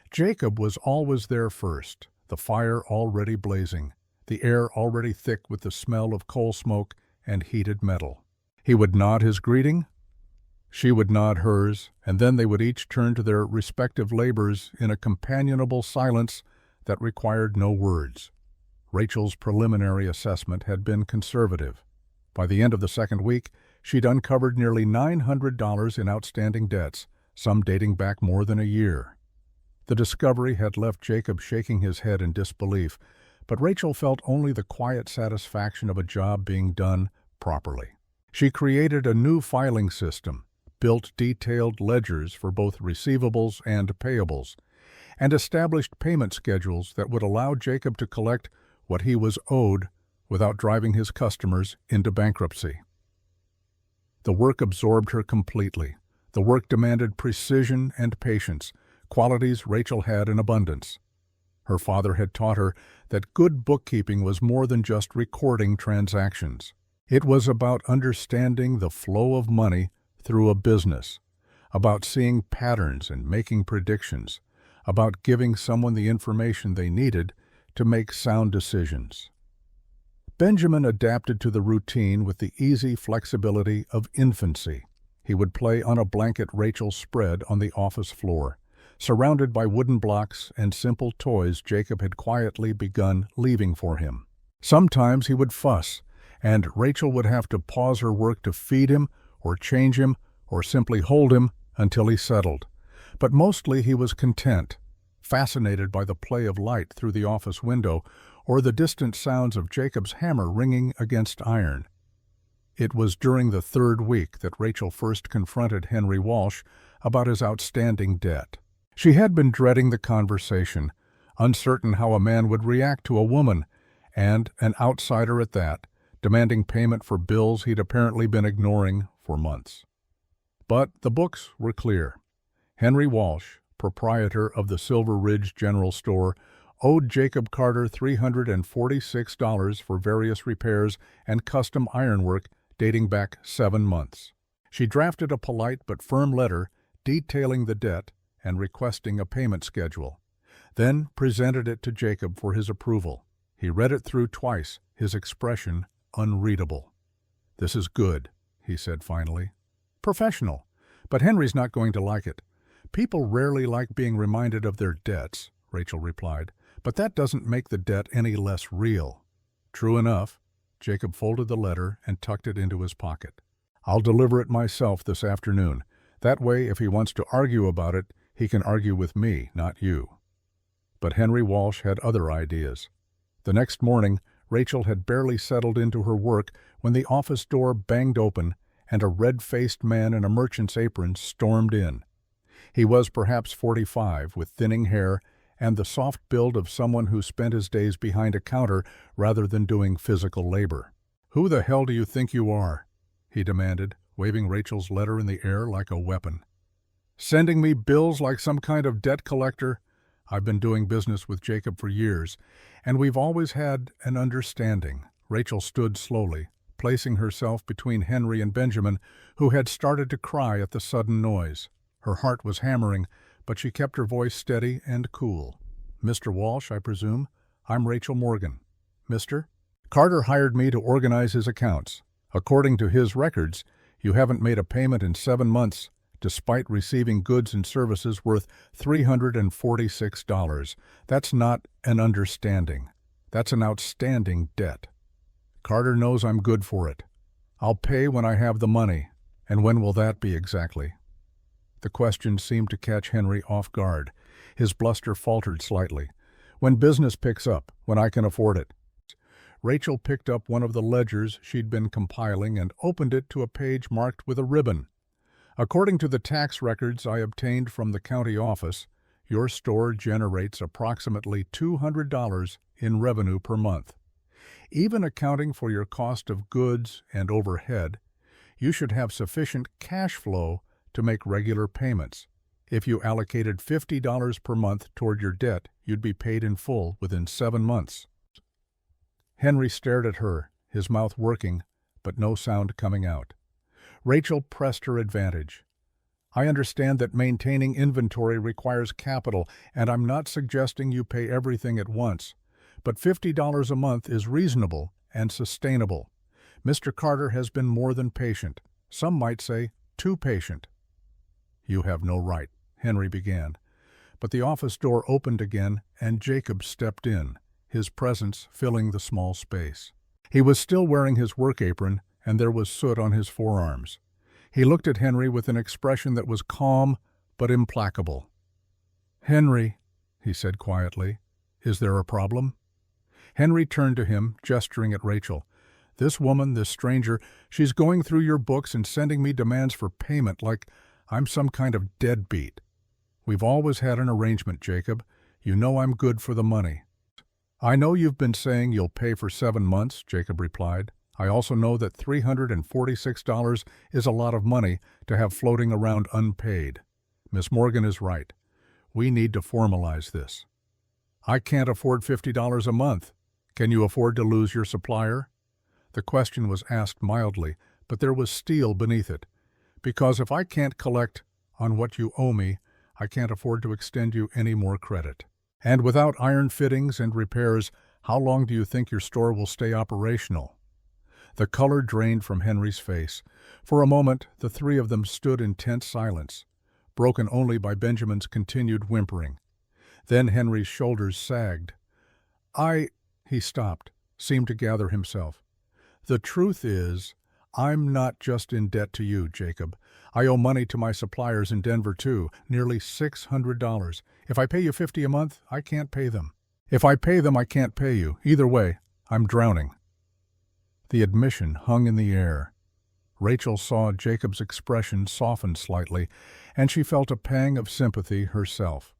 Jacob was always there first, the fire already blazing, the air already thick with the smell of coal smoke and heated metal. He would nod his greeting, she would nod hers, and then they would each turn to their respective labors in a companionable silence that required no words. Rachel's preliminary assessment had been conservative. By the end of the second week, she'd uncovered nearly $900 in outstanding debts, some dating back more than a year. The discovery had left Jacob shaking his head in disbelief, but Rachel felt only the quiet satisfaction of a job being done properly. She created a new filing system, built detailed ledgers for both receivables and payables, and established payment schedules that would allow Jacob to collect what he was owed without driving his customers into bankruptcy. The work absorbed her completely. The work demanded precision and patience, qualities Rachel had in abundance. Her father had taught her that good bookkeeping was more than just recording transactions. It was about understanding the flow of money through a business, about seeing patterns and making predictions, about giving someone the information they needed to make sound decisions. Benjamin adapted to the routine with the easy flexibility of infancy. He would play on a blanket Rachel spread on the office floor, surrounded by wooden blocks and simple toys Jacob had quietly begun leaving for him. Sometimes he would fuss, and Rachel would have to pause her work to feed him or change him or simply hold him until he settled. But mostly he was content, fascinated by the play of light through the office window or the distant sounds of Jacob's hammer ringing against iron. It was during the third week that Rachel first confronted Henry Walsh about his outstanding debt. She had been dreading the conversation, uncertain how a man would react to a woman, and an outsider at that, demanding payment for bills he'd apparently been ignoring for months. But the books were clear. Henry Walsh, proprietor of the Silver Ridge General Store, owed Jacob Carter $346 for various repairs and custom ironwork dating back 7 months. She drafted a polite but firm letter detailing the debt and requesting a payment schedule, then presented it to Jacob for his approval. He read it through twice, his expression unreadable. "This is good," he said finally. "Professional, but Henry's not going to like it. People rarely like being reminded of their debts," Rachel replied, "but that doesn't make the debt any less real." True enough. Jacob folded the letter and tucked it into his pocket. "I'll deliver it myself this afternoon. That way, if he wants to argue about it, he can argue with me, not you." But Henry Walsh had other ideas. The next morning, Rachel had barely settled into her work when the office door banged open and a red-faced man in a merchant's apron stormed in. He was perhaps 45, with thinning hair and the soft build of someone who spent his days behind a counter rather than doing physical labor. "Who the hell do you think you are?" he demanded, waving Rachel's letter in the air like a weapon. "Sending me bills like some kind of debt collector? I've been doing business with Jacob for years, and we've always had an understanding." Rachel stood slowly, placing herself between Henry and Benjamin, who had started to cry at the sudden noise. Her heart was hammering, but she kept her voice steady and cool. "Mr. Walsh, I presume? I'm Rachel Morgan." "Mr.? Carter hired me to organize his accounts. According to his records, you haven't made a payment in 7 months, despite receiving goods and services worth $346. That's not an understanding. That's an outstanding debt. Carter knows I'm good for it. I'll pay when I have the money. And when will that be exactly?" The question seemed to catch Henry off guard. His bluster faltered slightly. "When business picks up, when I can afford it." Rachel picked up one of the ledgers she'd been compiling and opened it to a page marked with a ribbon. "According to the tax records I obtained from the county office, your store generates approximately $200 in revenue per month. Even accounting for your cost of goods and overhead, you should have sufficient cash flow to make regular payments. If you allocated $50 per month toward your debt, you'd be paid in full within 7 months. Henry stared at her, his mouth working, but no sound coming out. Rachel pressed her advantage. "I understand that maintaining inventory requires capital, and I'm not suggesting you pay everything at once. But $50 a month is reasonable and sustainable. Mr. Carter has been more than patient. Some might say too patient." "You have no right," Henry began. But the office door opened again, and Jacob stepped in, his presence filling the small space. He was still wearing his work apron, and there was soot on his forearms. He looked at Henry with an expression that was calm but implacable. "Henry," he said quietly, "is there a problem?" Henry turned to him, gesturing at Rachel. "This woman, this stranger, she's going through your books and sending me demands for payment like I'm some kind of deadbeat. We've always had an arrangement, Jacob. You know I'm good for the money." "I know you've been saying you'll pay for 7 months," Jacob replied. "I also know that $346 is a lot of money to have floating around unpaid. Miss Morgan is right. We need to formalize this." "I can't afford $50 a month. Can you afford to lose your supplier?" The question was asked mildly, but there was steel beneath it. "Because if I can't collect on what you owe me, I can't afford to extend you any more credit. And without iron fittings and repairs, how long do you think your store will stay operational?" The color drained from Henry's face. For a moment, the three of them stood in tense silence, broken only by Benjamin's continued whimpering. Then Henry's shoulders sagged. He stopped, seemed to gather himself. "The truth is, I'm not just in debt to you, Jacob. I owe money to my suppliers in Denver, too, nearly $600. If I pay you $50 a month, I can't pay them. If I pay them, I can't pay you. Either way, I'm drowning." The admission hung in the air. Rachel saw Jacob's expression soften slightly, and she felt a pang of sympathy herself.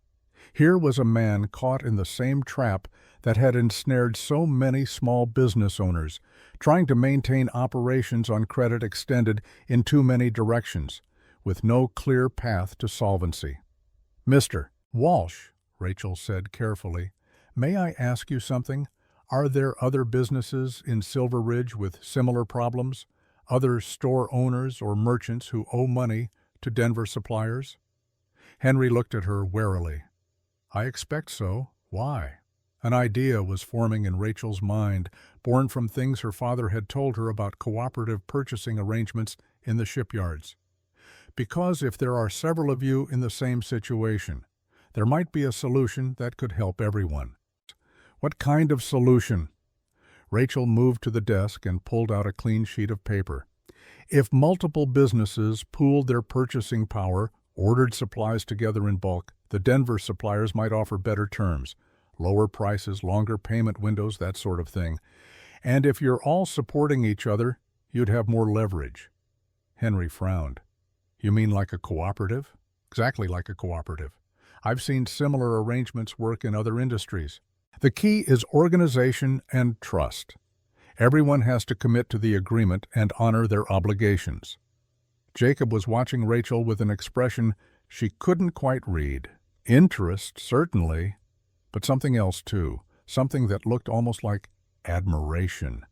Here was a man caught in the same trap that had ensnared so many small business owners, trying to maintain operations on credit extended in too many directions, with no clear path to solvency. "Mr. Walsh," Rachel said carefully, "may I ask you something? Are there other businesses in Silver Ridge with similar problems? Other store owners or merchants who owe money to Denver suppliers?" Henry looked at her warily. "I expect so. Why?" An idea was forming in Rachel's mind, born from things her father had told her about cooperative purchasing arrangements in the shipyards. "Because if there are several of you in the same situation, there might be a solution that could help everyone." "What kind of solution?" Rachel moved to the desk and pulled out a clean sheet of paper. "If multiple businesses pooled their purchasing power, ordered supplies together in bulk, the Denver suppliers might offer better terms. Lower prices, longer payment windows, that sort of thing. And if you're all supporting each other, you'd have more leverage. Henry frowned. You mean like a cooperative? Exactly like a cooperative. I've seen similar arrangements work in other industries. The key is organization and trust. Everyone has to commit to the agreement and honor their obligations. Jacob was watching Rachel with an expression she couldn't quite read. Interest, certainly, but something else too, something that looked almost like admiration.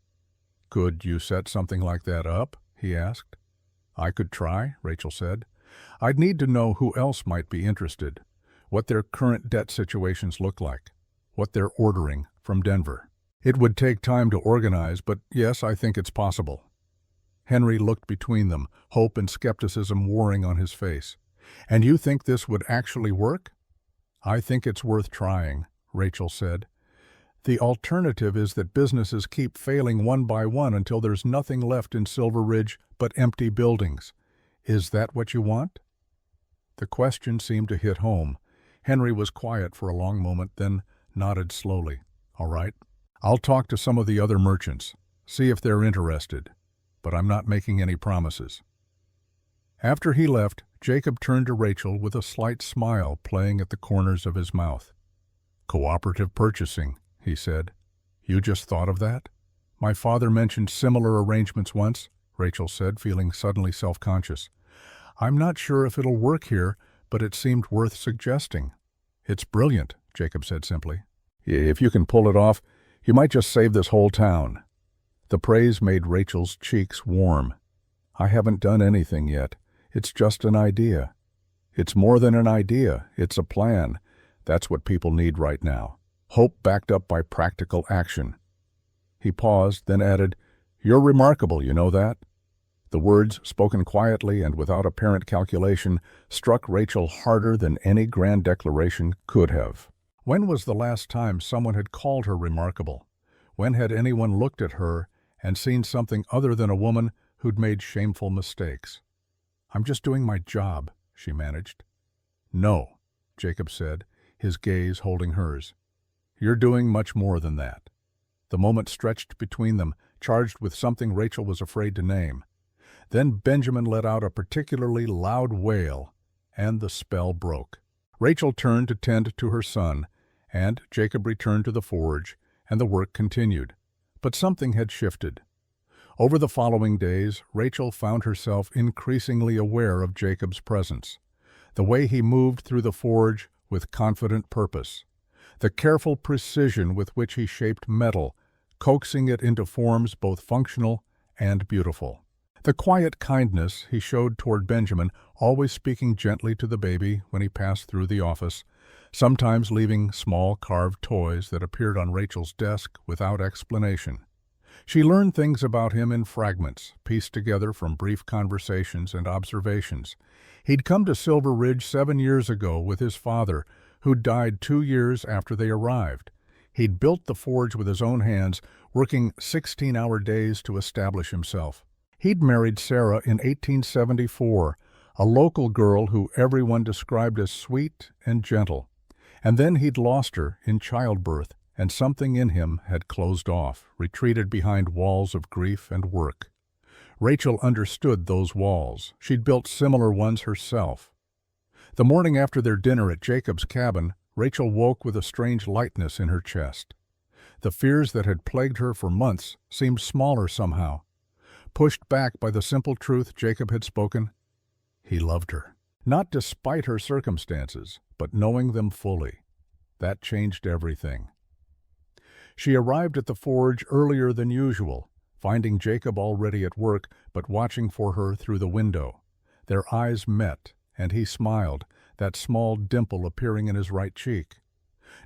Could you set something like that up? He asked. I could try, Rachel said. I'd need to know who else might be interested, what their current debt situations look like, what they're ordering from Denver. It would take time to organize, but yes, I think it's possible. Henry looked between them, hope and skepticism warring on his face. And you think this would actually work? I think it's worth trying, Rachel said. The alternative is that businesses keep failing one by one until there's nothing left in Silver Ridge but empty buildings. Is that what you want? The question seemed to hit home. Henry was quiet for a long moment, then nodded slowly. All right. I'll talk to some of the other merchants, see if they're interested, but I'm not making any promises. After he left, Jacob turned to Rachel with a slight smile playing at the corners of his mouth. Cooperative purchasing, he said. You just thought of that? My father mentioned similar arrangements once, Rachel said, feeling suddenly self-conscious. I'm not sure if it'll work here, but it seemed worth suggesting. It's brilliant, Jacob said simply. If you can pull it off, you might just save this whole town. The praise made Rachel's cheeks warm. I haven't done anything yet. It's just an idea. It's more than an idea. It's a plan. That's what people need right now. Hope backed up by practical action. He paused, then added, You're remarkable, you know that? The words, spoken quietly and without apparent calculation, struck Rachel harder than any grand declaration could have. When was the last time someone had called her remarkable? When had anyone looked at her and seen something other than a woman who'd made shameful mistakes? I'm just doing my job, she managed. No, Jacob said, his gaze holding hers. You're doing much more than that. The moment stretched between them, charged with something Rachel was afraid to name. Then Benjamin let out a particularly loud wail, and the spell broke. Rachel turned to tend to her son, and Jacob returned to the forge, and the work continued. But something had shifted. Over the following days, Rachel found herself increasingly aware of Jacob's presence, the way he moved through the forge with confident purpose, the careful precision with which he shaped metal, coaxing it into forms both functional and beautiful. The quiet kindness he showed toward Benjamin, always speaking gently to the baby when he passed through the office, sometimes leaving small carved toys that appeared on Rachel's desk without explanation. She learned things about him in fragments, pieced together from brief conversations and observations. He'd come to Silver Ridge 7 years ago with his father, who died 2 years after they arrived. He'd built the forge with his own hands, working 16-hour days to establish himself. He'd married Sarah in 1874, a local girl who everyone described as sweet and gentle. And then he'd lost her in childbirth, and something in him had closed off, retreated behind walls of grief and work. Rachel understood those walls. She'd built similar ones herself. The morning after their dinner at Jacob's cabin, Rachel woke with a strange lightness in her chest. The fears that had plagued her for months seemed smaller somehow. Pushed back by the simple truth Jacob had spoken, he loved her. Not despite her circumstances, but knowing them fully. That changed everything. She arrived at the forge earlier than usual, finding Jacob already at work but watching for her through the window. Their eyes met, and he smiled, that small dimple appearing in his right cheek.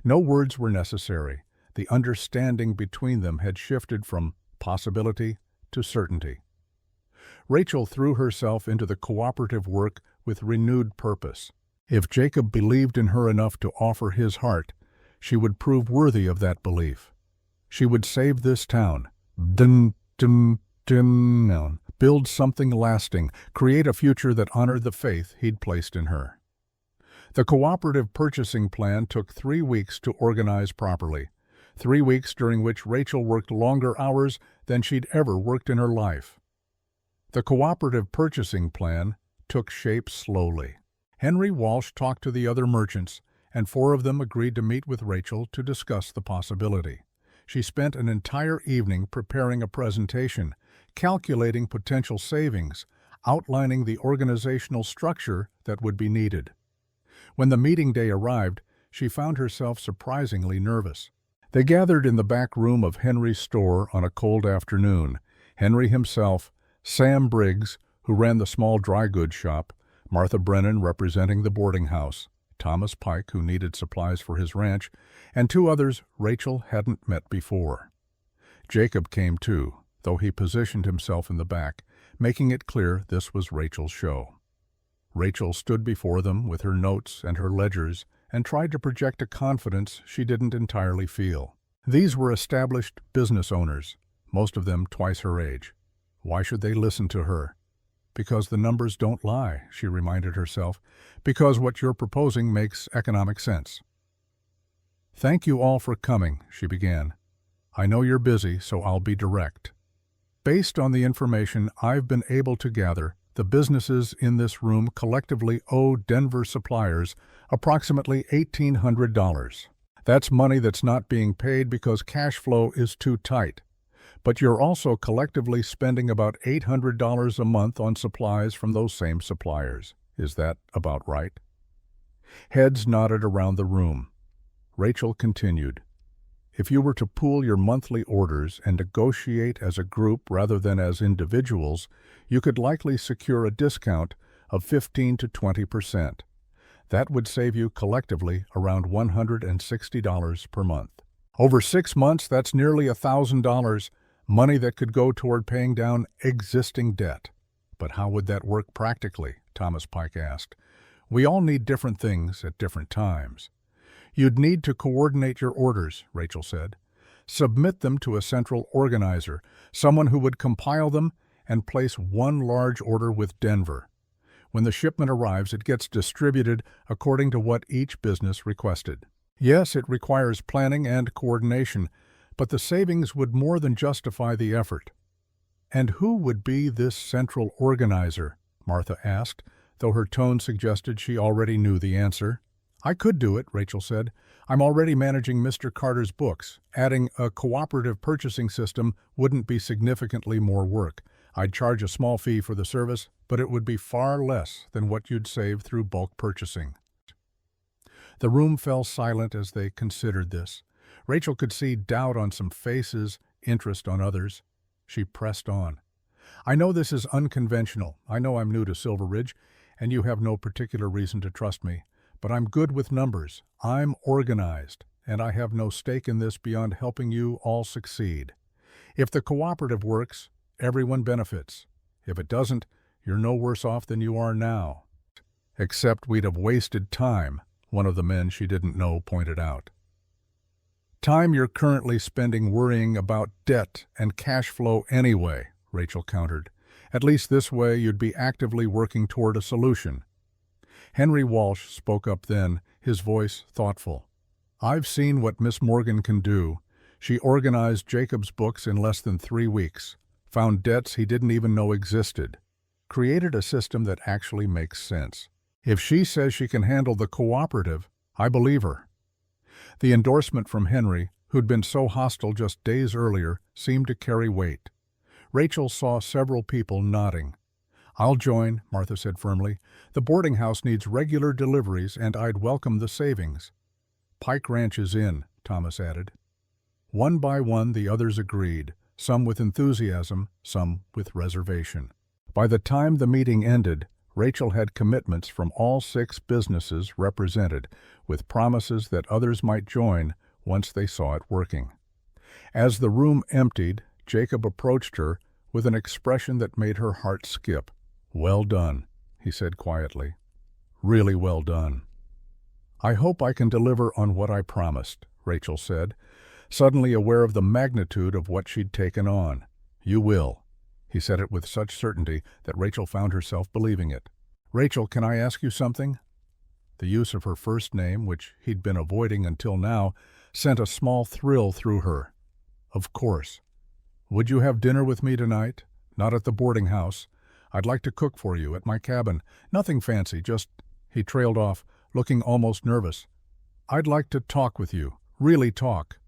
No words were necessary. The understanding between them had shifted from possibility to certainty. Rachel threw herself into the cooperative work with renewed purpose. If Jacob believed in her enough to offer his heart, she would prove worthy of that belief. She would save this town, build something lasting, create a future that honored the faith he'd placed in her. The cooperative purchasing plan took 3 weeks to organize properly. 3 weeks during which Rachel worked longer hours than she'd ever worked in her life. The cooperative purchasing plan took shape slowly. Henry Walsh talked to the other merchants, and 4 of them agreed to meet with Rachel to discuss the possibility. She spent an entire evening preparing a presentation, calculating potential savings, outlining the organizational structure that would be needed. When the meeting day arrived, she found herself surprisingly nervous. They gathered in the back room of Henry's store on a cold afternoon. Henry himself, Sam Briggs, who ran the small dry goods shop, Martha Brennan representing the boarding house, Thomas Pike, who needed supplies for his ranch, and 2 others Rachel hadn't met before. Jacob came too, though he positioned himself in the back, making it clear this was Rachel's show. Rachel stood before them with her notes and her ledgers and tried to project a confidence she didn't entirely feel. These were established business owners, most of them twice her age. Why should they listen to her? Because the numbers don't lie, she reminded herself, because what you're proposing makes economic sense. Thank you all for coming, she began. I know you're busy, so I'll be direct. Based on the information I've been able to gather, the businesses in this room collectively owe Denver suppliers approximately $1,800. That's money that's not being paid because cash flow is too tight. But you're also collectively spending about $800 a month on supplies from those same suppliers. Is that about right? Heads nodded around the room. Rachel continued. If you were to pool your monthly orders and negotiate as a group rather than as individuals, you could likely secure a discount of 15 to 20%. That would save you collectively around $160 per month. Over 6 months, that's nearly $1,000, money that could go toward paying down existing debt. But how would that work practically? Thomas Pike asked. We all need different things at different times. You'd need to coordinate your orders, Rachel said. Submit them to a central organizer, someone who would compile them and place one large order with Denver. When the shipment arrives, it gets distributed according to what each business requested. Yes, it requires planning and coordination, but the savings would more than justify the effort. And who would be this central organizer? Martha asked, though her tone suggested she already knew the answer. I could do it, Rachel said. I'm already managing Mr. Carter's books. Adding a cooperative purchasing system wouldn't be significantly more work. I'd charge a small fee for the service, but it would be far less than what you'd save through bulk purchasing. The room fell silent as they considered this. Rachel could see doubt on some faces, interest on others. She pressed on. I know this is unconventional. I know I'm new to Silver Ridge, and you have no particular reason to trust me. But I'm good with numbers. I'm organized, and I have no stake in this beyond helping you all succeed. If the cooperative works, everyone benefits. If it doesn't, you're no worse off than you are now. Except we'd have wasted time, one of the men she didn't know pointed out. Time you're currently spending worrying about debt and cash flow anyway, Rachel countered. At least this way you'd be actively working toward a solution. Henry Walsh spoke up then, his voice thoughtful. I've seen what Miss Morgan can do. She organized Jacob's books in less than 3 weeks, found debts he didn't even know existed, created a system that actually makes sense. If she says she can handle the cooperative, I believe her. The endorsement from Henry, who'd been so hostile just days earlier, seemed to carry weight. Rachel saw several people nodding. I'll join, Martha said firmly. The boarding house needs regular deliveries, and I'd welcome the savings. Pike Ranch is in, Thomas added. One by one the others agreed, some with enthusiasm, some with reservation. By the time the meeting ended, Rachel had commitments from all 6 businesses represented, with promises that others might join once they saw it working. As the room emptied, Jacob approached her with an expression that made her heart skip. Well done, he said quietly. Really well done. I hope I can deliver on what I promised, Rachel said, suddenly aware of the magnitude of what she'd taken on. You will. He said it with such certainty that Rachel found herself believing it. Rachel, can I ask you something? The use of her first name, which he'd been avoiding until now, sent a small thrill through her. Of course. Would you have dinner with me tonight? Not at the boarding house. I'd like to cook for you at my cabin. Nothing fancy, just— He trailed off, looking almost nervous. I'd like to talk with you, really talk,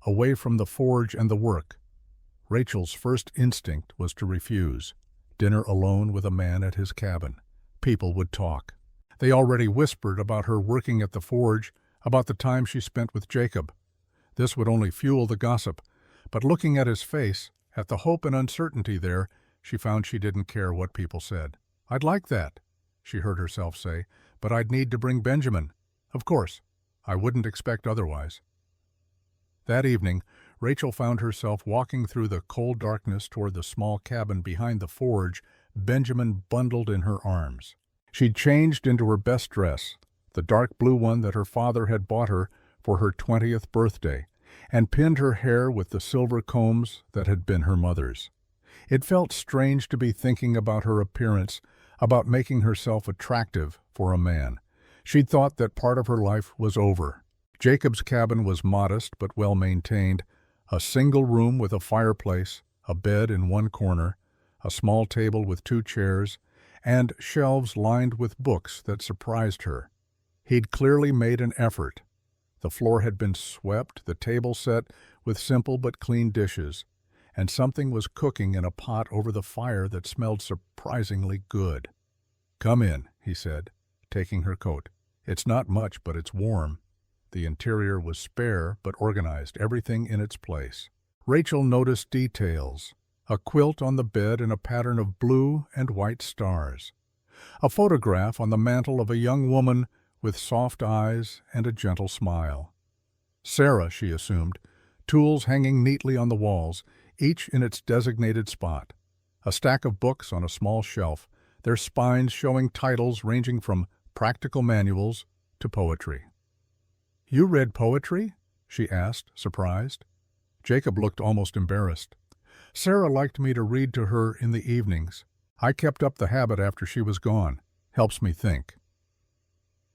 away from the forge and the work. Rachel's first instinct was to refuse. Dinner alone with a man at his cabin. People would talk. They already whispered about her working at the forge, about the time she spent with Jacob. This would only fuel the gossip, but looking at his face, at the hope and uncertainty there, she found she didn't care what people said. I'd like that, she heard herself say, but I'd need to bring Benjamin. Of course, I wouldn't expect otherwise. That evening, Rachel found herself walking through the cold darkness toward the small cabin behind the forge, Benjamin bundled in her arms. She'd changed into her best dress, the dark blue one that her father had bought her for her 20th birthday, and pinned her hair with the silver combs that had been her mother's. It felt strange to be thinking about her appearance, about making herself attractive for a man. She'd thought that part of her life was over. Jacob's cabin was modest but well-maintained, a single room with a fireplace, a bed in one corner, a small table with 2 chairs, and shelves lined with books that surprised her. He'd clearly made an effort. The floor had been swept, the table set with simple but clean dishes, and something was cooking in a pot over the fire that smelled surprisingly good. "Come in," he said, taking her coat. "It's not much, but it's warm." The interior was spare but organized, everything in its place. Rachel noticed details: a quilt on the bed in a pattern of blue and white stars, a photograph on the mantel of a young woman with soft eyes and a gentle smile. Sarah, she assumed, tools hanging neatly on the walls, each in its designated spot, a stack of books on a small shelf, their spines showing titles ranging from practical manuals to poetry. "You read poetry?" she asked, surprised. Jacob looked almost embarrassed. "Sarah liked me to read to her in the evenings. I kept up the habit after she was gone. Helps me think."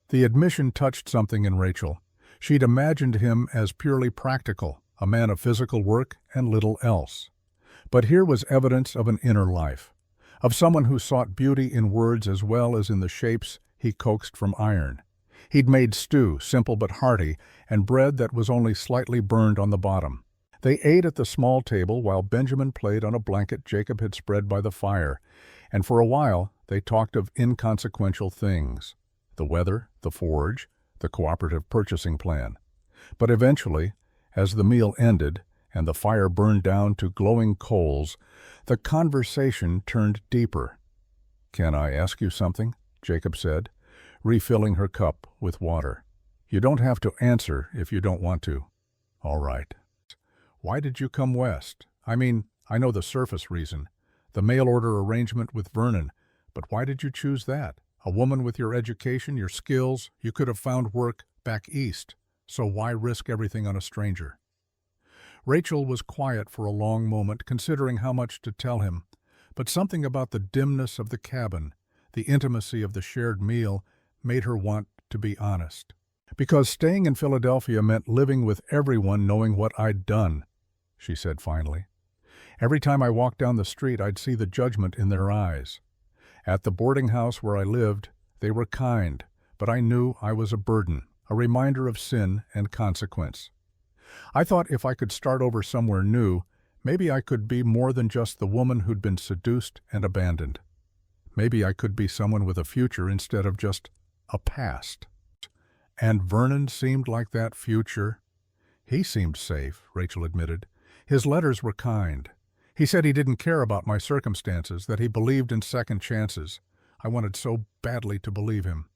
The admission touched something in Rachel. She'd imagined him as purely practical, a man of physical work and little else. But here was evidence of an inner life, of someone who sought beauty in words as well as in the shapes he coaxed from iron. He'd made stew, simple but hearty, and bread that was only slightly burned on the bottom. They ate at the small table while Benjamin played on a blanket Jacob had spread by the fire, and for a while they talked of inconsequential things: the weather, the forge, the cooperative purchasing plan. But eventually, as the meal ended and the fire burned down to glowing coals, the conversation turned deeper. "Can I ask you something?" Jacob said, refilling her cup with water. "You don't have to answer if you don't want to." "All right. Why did you come west? I mean, I know the surface reason, the mail-order arrangement with Vernon, but why did you choose that? A woman with your education, your skills, you could have found work back east, so why risk everything on a stranger?" Rachel was quiet for a long moment, considering how much to tell him, but something about the dimness of the cabin, the intimacy of the shared meal, made her want to be honest. "Because staying in Philadelphia meant living with everyone knowing what I'd done," she said finally. "Every time I walked down the street, I'd see the judgment in their eyes. At the boarding house where I lived, they were kind, but I knew I was a burden, a reminder of sin and consequence. I thought if I could start over somewhere new, maybe I could be more than just the woman who'd been seduced and abandoned. Maybe I could be someone with a future instead of just a past." And Vernon seemed like that future. "He seemed safe," Rachel admitted. "His letters were kind. He said he didn't care about my circumstances, that he believed in second chances. I wanted so badly to believe him."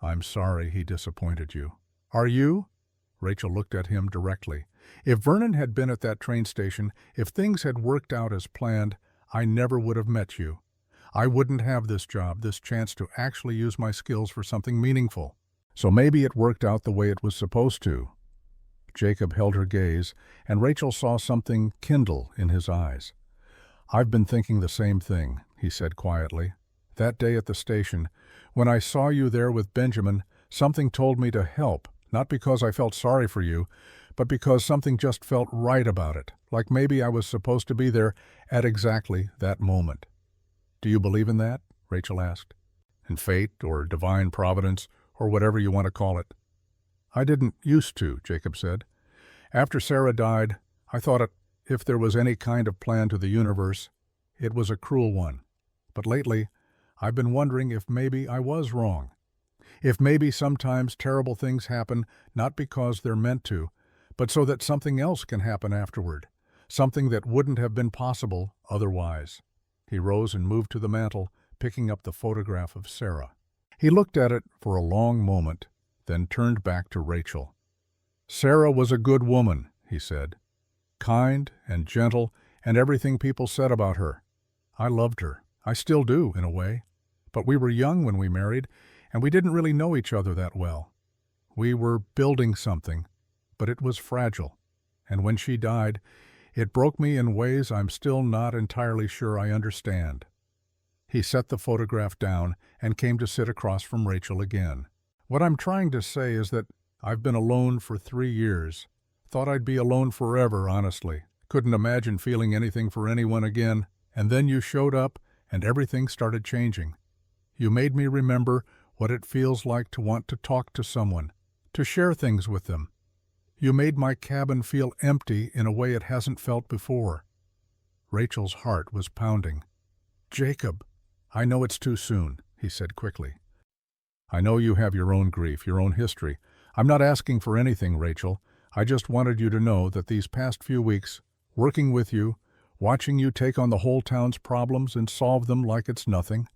"I'm sorry he disappointed you." "Are you?" Rachel looked at him directly. "If Vernon had been at that train station, if things had worked out as planned, I never would have met you. I wouldn't have this job, this chance to actually use my skills for something meaningful. So maybe it worked out the way it was supposed to." Jacob held her gaze, and Rachel saw something kindle in his eyes. "I've been thinking the same thing," he said quietly. "That day at the station, when I saw you there with Benjamin, something told me to help, Not because I felt sorry for you, but because something just felt right about it, like maybe I was supposed to be there at exactly that moment. Do you believe in that? Rachel asked. In fate, or divine providence, or whatever you want to call it. I didn't used to, Jacob said. After Sarah died, I thought if there was any kind of plan to the universe, it was a cruel one. But lately, I've been wondering if maybe I was wrong. If maybe sometimes terrible things happen not because they're meant to, but so that something else can happen afterward, something that wouldn't have been possible otherwise. He rose and moved to the mantel, picking up the photograph of Sarah. He looked at it for a long moment, then turned back to Rachel. Sarah was a good woman, he said. Kind and gentle and everything people said about her. I loved her. I still do, in a way. But we were young when we married, and we didn't really know each other that well. We were building something, but it was fragile. And when she died, it broke me in ways I'm still not entirely sure I understand. He set the photograph down and came to sit across from Rachel again. What I'm trying to say is that I've been alone for 3 years. Thought I'd be alone forever, honestly. Couldn't imagine feeling anything for anyone again. And then you showed up, and everything started changing. You made me remember what it feels like to want to talk to someone, to share things with them. You made my cabin feel empty in a way it hasn't felt before. Rachel's heart was pounding. Jacob, I know it's too soon, he said quickly. I know you have your own grief, your own history. I'm not asking for anything, Rachel. I just wanted you to know that these past few weeks, working with you, watching you take on the whole town's problems and solve them like it's nothing,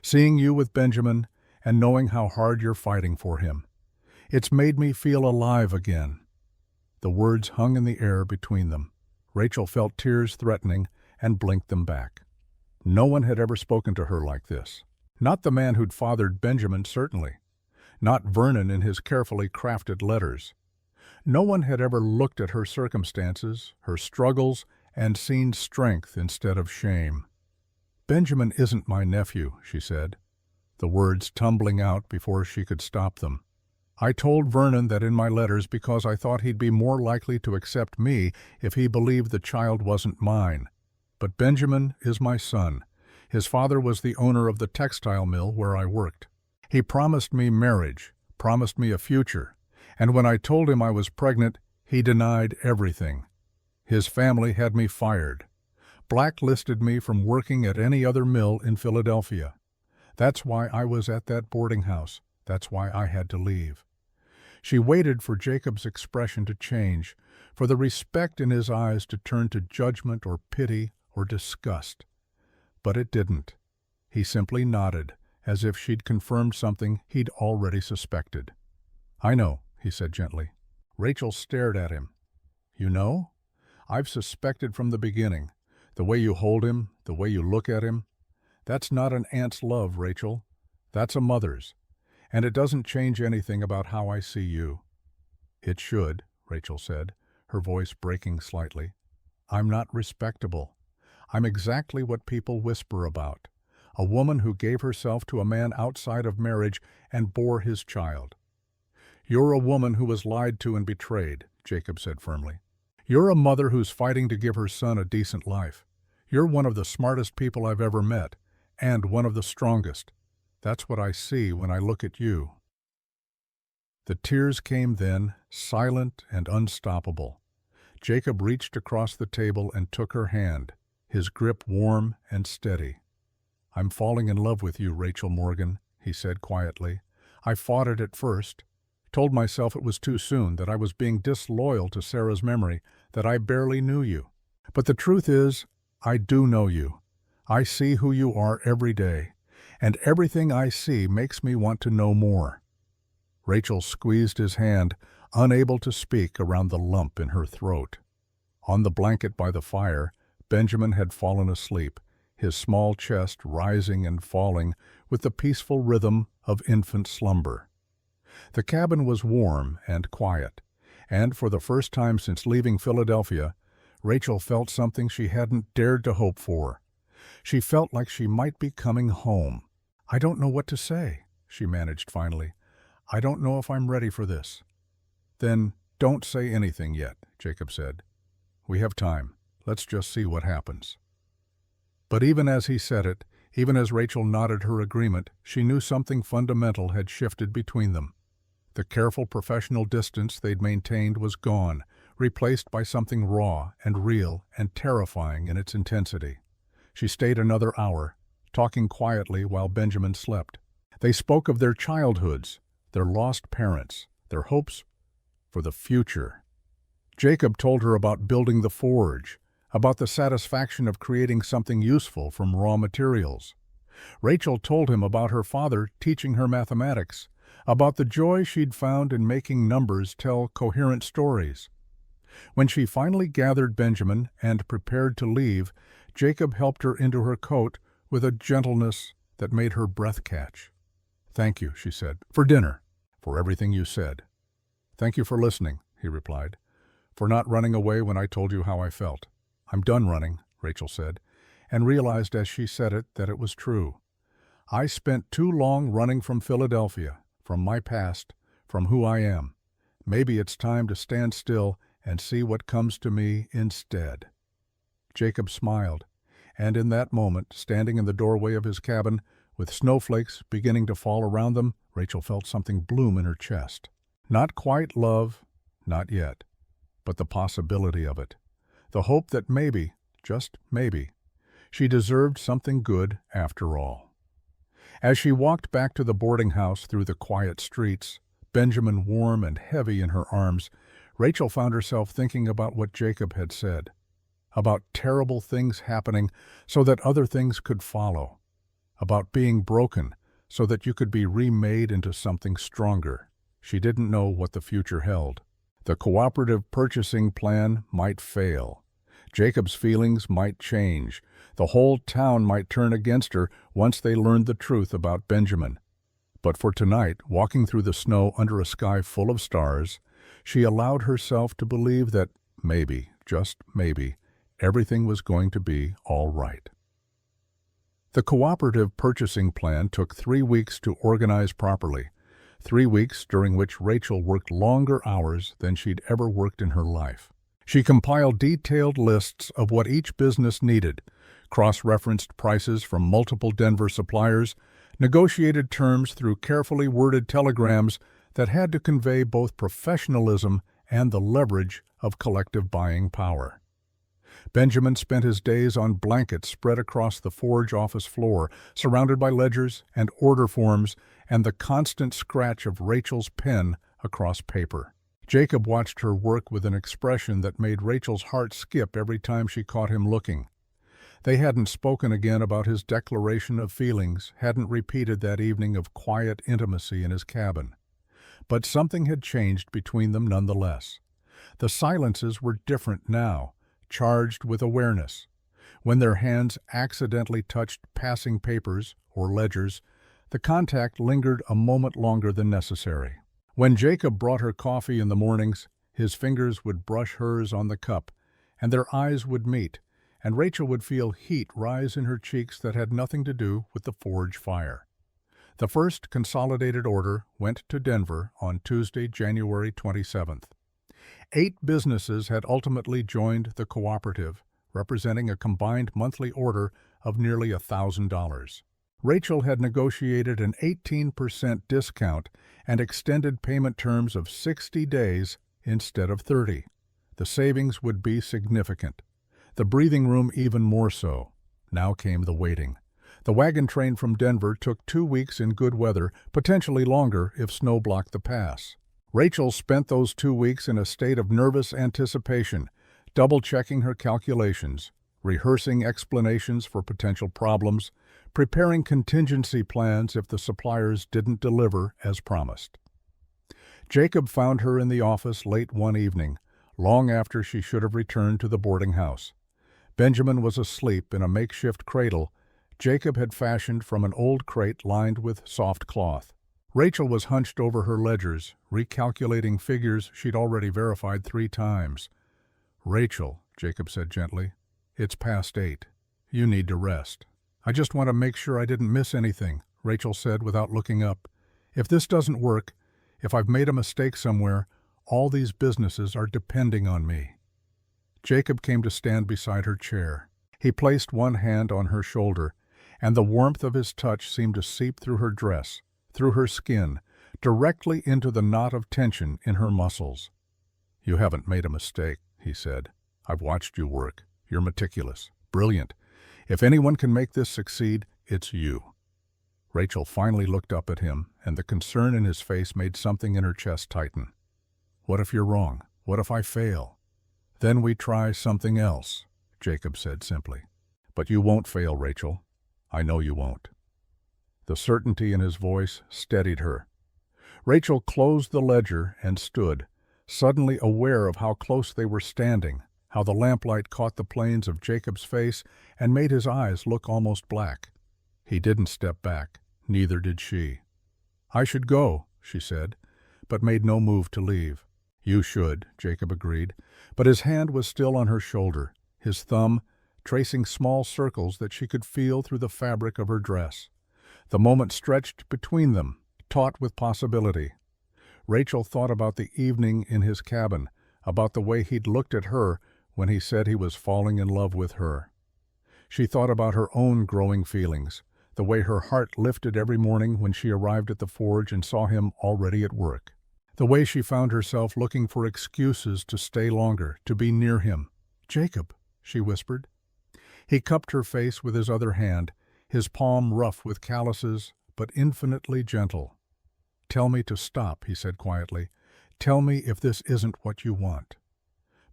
seeing you with Benjamin and knowing how hard you're fighting for him, it's made me feel alive again. The words hung in the air between them. Rachel felt tears threatening and blinked them back. No one had ever spoken to her like this. Not the man who'd fathered Benjamin, certainly. Not Vernon in his carefully crafted letters. No one had ever looked at her circumstances, her struggles, and seen strength instead of shame. Benjamin isn't my nephew, she said, the words tumbling out before she could stop them. I told Vernon that in my letters because I thought he'd be more likely to accept me if he believed the child wasn't mine. But Benjamin is my son. His father was the owner of the textile mill where I worked. He promised me marriage, promised me a future, and when I told him I was pregnant, he denied everything. His family had me fired, blacklisted me from working at any other mill in Philadelphia. That's why I was at that boarding house. That's why I had to leave. She waited for Jacob's expression to change, for the respect in his eyes to turn to judgment or pity or disgust. But it didn't. He simply nodded, as if she'd confirmed something he'd already suspected. I know, he said gently. Rachel stared at him. You know? I've suspected from the beginning. The way you hold him, the way you look at him. That's not an aunt's love, Rachel. That's a mother's. And it doesn't change anything about how I see you. It should, Rachel said, her voice breaking slightly. I'm not respectable. I'm exactly what people whisper about. A woman who gave herself to a man outside of marriage and bore his child. You're a woman who was lied to and betrayed, Jacob said firmly. You're a mother who's fighting to give her son a decent life. You're one of the smartest people I've ever met, and one of the strongest. That's what I see when I look at you. The tears came then, silent and unstoppable. Jacob reached across the table and took her hand, his grip warm and steady. I'm falling in love with you, Rachel Morgan, he said quietly. I fought it at first, told myself it was too soon, that I was being disloyal to Sarah's memory, that I barely knew you. But the truth is, I do know you. I see who you are every day, and everything I see makes me want to know more. Rachel squeezed his hand, unable to speak around the lump in her throat. On the blanket by the fire, Benjamin had fallen asleep, his small chest rising and falling with the peaceful rhythm of infant slumber. The cabin was warm and quiet, and for the first time since leaving Philadelphia, Rachel felt something she hadn't dared to hope for. She felt like she might be coming home. I don't know what to say, she managed finally. I don't know if I'm ready for this. "Then don't say anything yet," Jacob said. "We have time. Let's just see what happens." But even as he said it, even as Rachel nodded her agreement, she knew something fundamental had shifted between them. The careful professional distance they'd maintained was gone, replaced by something raw and real and terrifying in its intensity. She stayed another hour, talking quietly while Benjamin slept. They spoke of their childhoods, their lost parents, their hopes for the future. Jacob told her about building the forge, about the satisfaction of creating something useful from raw materials. Rachel told him about her father teaching her mathematics, about the joy she'd found in making numbers tell coherent stories. When she finally gathered Benjamin and prepared to leave, Jacob helped her into her coat with a gentleness that made her breath catch. "Thank you," she said, "for dinner, for everything you said." "Thank you for listening," he replied, "for not running away when I told you how I felt." "I'm done running," Rachel said, and realized as she said it that it was true. "I spent too long running from Philadelphia, from my past, from who I am. Maybe it's time to stand still and see what comes to me instead." Jacob smiled, and in that moment, standing in the doorway of his cabin, with snowflakes beginning to fall around them, Rachel felt something bloom in her chest. Not quite love, not yet, but the possibility of it. The hope that maybe, just maybe, she deserved something good after all. As she walked back to the boarding house through the quiet streets, Benjamin warm and heavy in her arms, Rachel found herself thinking about what Jacob had said, about terrible things happening so that other things could follow, about being broken so that you could be remade into something stronger. She didn't know what the future held. The cooperative purchasing plan might fail. Jacob's feelings might change. The whole town might turn against her once they learned the truth about Benjamin. But for tonight, walking through the snow under a sky full of stars, she allowed herself to believe that maybe, just maybe, everything was going to be all right. The cooperative purchasing plan took 3 weeks to organize properly, 3 weeks during which Rachel worked longer hours than she'd ever worked in her life. She compiled detailed lists of what each business needed, cross-referenced prices from multiple Denver suppliers, negotiated terms through carefully worded telegrams that had to convey both professionalism and the leverage of collective buying power. Benjamin spent his days on blankets spread across the forge office floor, surrounded by ledgers and order forms and the constant scratch of Rachel's pen across paper. Jacob watched her work with an expression that made Rachel's heart skip every time she caught him looking. They hadn't spoken again about his declaration of feelings, hadn't repeated that evening of quiet intimacy in his cabin. But something had changed between them nonetheless. The silences were different now, charged with awareness. When their hands accidentally touched passing papers or ledgers, the contact lingered a moment longer than necessary. When Jacob brought her coffee in the mornings, his fingers would brush hers on the cup, and their eyes would meet, and Rachel would feel heat rise in her cheeks that had nothing to do with the forge fire. The first consolidated order went to Denver on Tuesday, January 27th. 8 businesses had ultimately joined the cooperative, representing a combined monthly order of nearly $1,000. Rachel had negotiated an 18% discount and extended payment terms of 60 days instead of 30. The savings would be significant. The breathing room even more so. Now came the waiting. The wagon train from Denver took 2 weeks in good weather, potentially longer if snow blocked the pass. Rachel spent those 2 weeks in a state of nervous anticipation, double-checking her calculations, rehearsing explanations for potential problems, preparing contingency plans if the suppliers didn't deliver as promised. Jacob found her in the office late one evening, long after she should have returned to the boarding house. Benjamin was asleep in a makeshift cradle Jacob had fashioned from an old crate lined with soft cloth. Rachel was hunched over her ledgers, recalculating figures she'd already verified 3 times. "Rachel," Jacob said gently, "it's past 8. You need to rest." "I just want to make sure I didn't miss anything," Rachel said without looking up. "If this doesn't work, if I've made a mistake somewhere, All these businesses are depending on me." Jacob came to stand beside her chair. He placed one hand on her shoulder, and the warmth of his touch seemed to seep through her dress, through her skin, directly into the knot of tension in her muscles. "You haven't made a mistake," he said. "I've watched you work. You're meticulous, brilliant. If anyone can make this succeed, it's you." Rachel finally looked up at him, and the concern in his face made something in her chest tighten. "What if you're wrong? What if I fail?" "Then we try something else," Jacob said simply. "But you won't fail, Rachel. I know you won't." The certainty in his voice steadied her. Rachel closed the ledger and stood, suddenly aware of how close they were standing, how the lamplight caught the planes of Jacob's face and made his eyes look almost black. He didn't step back, neither did she. "I should go," she said, but made no move to leave. "You should," Jacob agreed, but his hand was still on her shoulder, his thumb tracing small circles that she could feel through the fabric of her dress. The moment stretched between them, taut with possibility. Rachel thought about the evening in his cabin, about the way he'd looked at her when he said he was falling in love with her. She thought about her own growing feelings, the way her heart lifted every morning when she arrived at the forge and saw him already at work. The way she found herself looking for excuses to stay longer, to be near him. "Jacob," she whispered. He cupped her face with his other hand, his palm rough with calluses, but infinitely gentle. "Tell me to stop," he said quietly. "Tell me if this isn't what you want."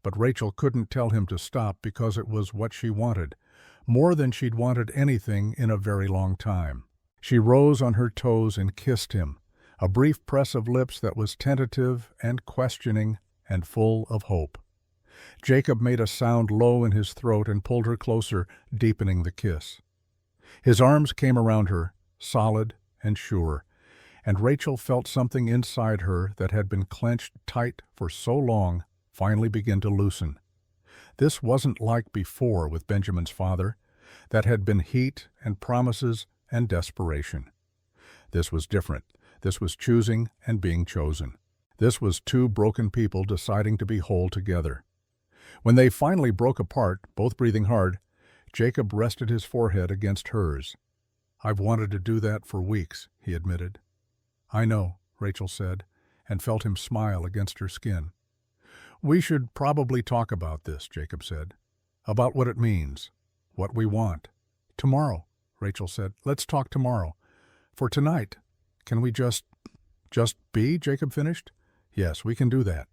But Rachel couldn't tell him to stop because it was what she wanted, more than she'd wanted anything in a very long time. She rose on her toes and kissed him, a brief press of lips that was tentative and questioning and full of hope. Jacob made a sound low in his throat and pulled her closer, deepening the kiss. His arms came around her, solid and sure, and Rachel felt something inside her that had been clenched tight for so long finally begin to loosen. This wasn't like before with Benjamin's father, that had been heat and promises and desperation. This was different. This was choosing and being chosen. This was two broken people deciding to be whole together. When they finally broke apart, both breathing hard, Jacob rested his forehead against hers. "I've wanted to do that for weeks," he admitted. "I know," Rachel said, and felt him smile against her skin. "We should probably talk about this," Jacob said. "About what it means, what we want." "Tomorrow," Rachel said. "Let's talk tomorrow. For tonight, can we just be?" Jacob finished. "Yes, we can do that."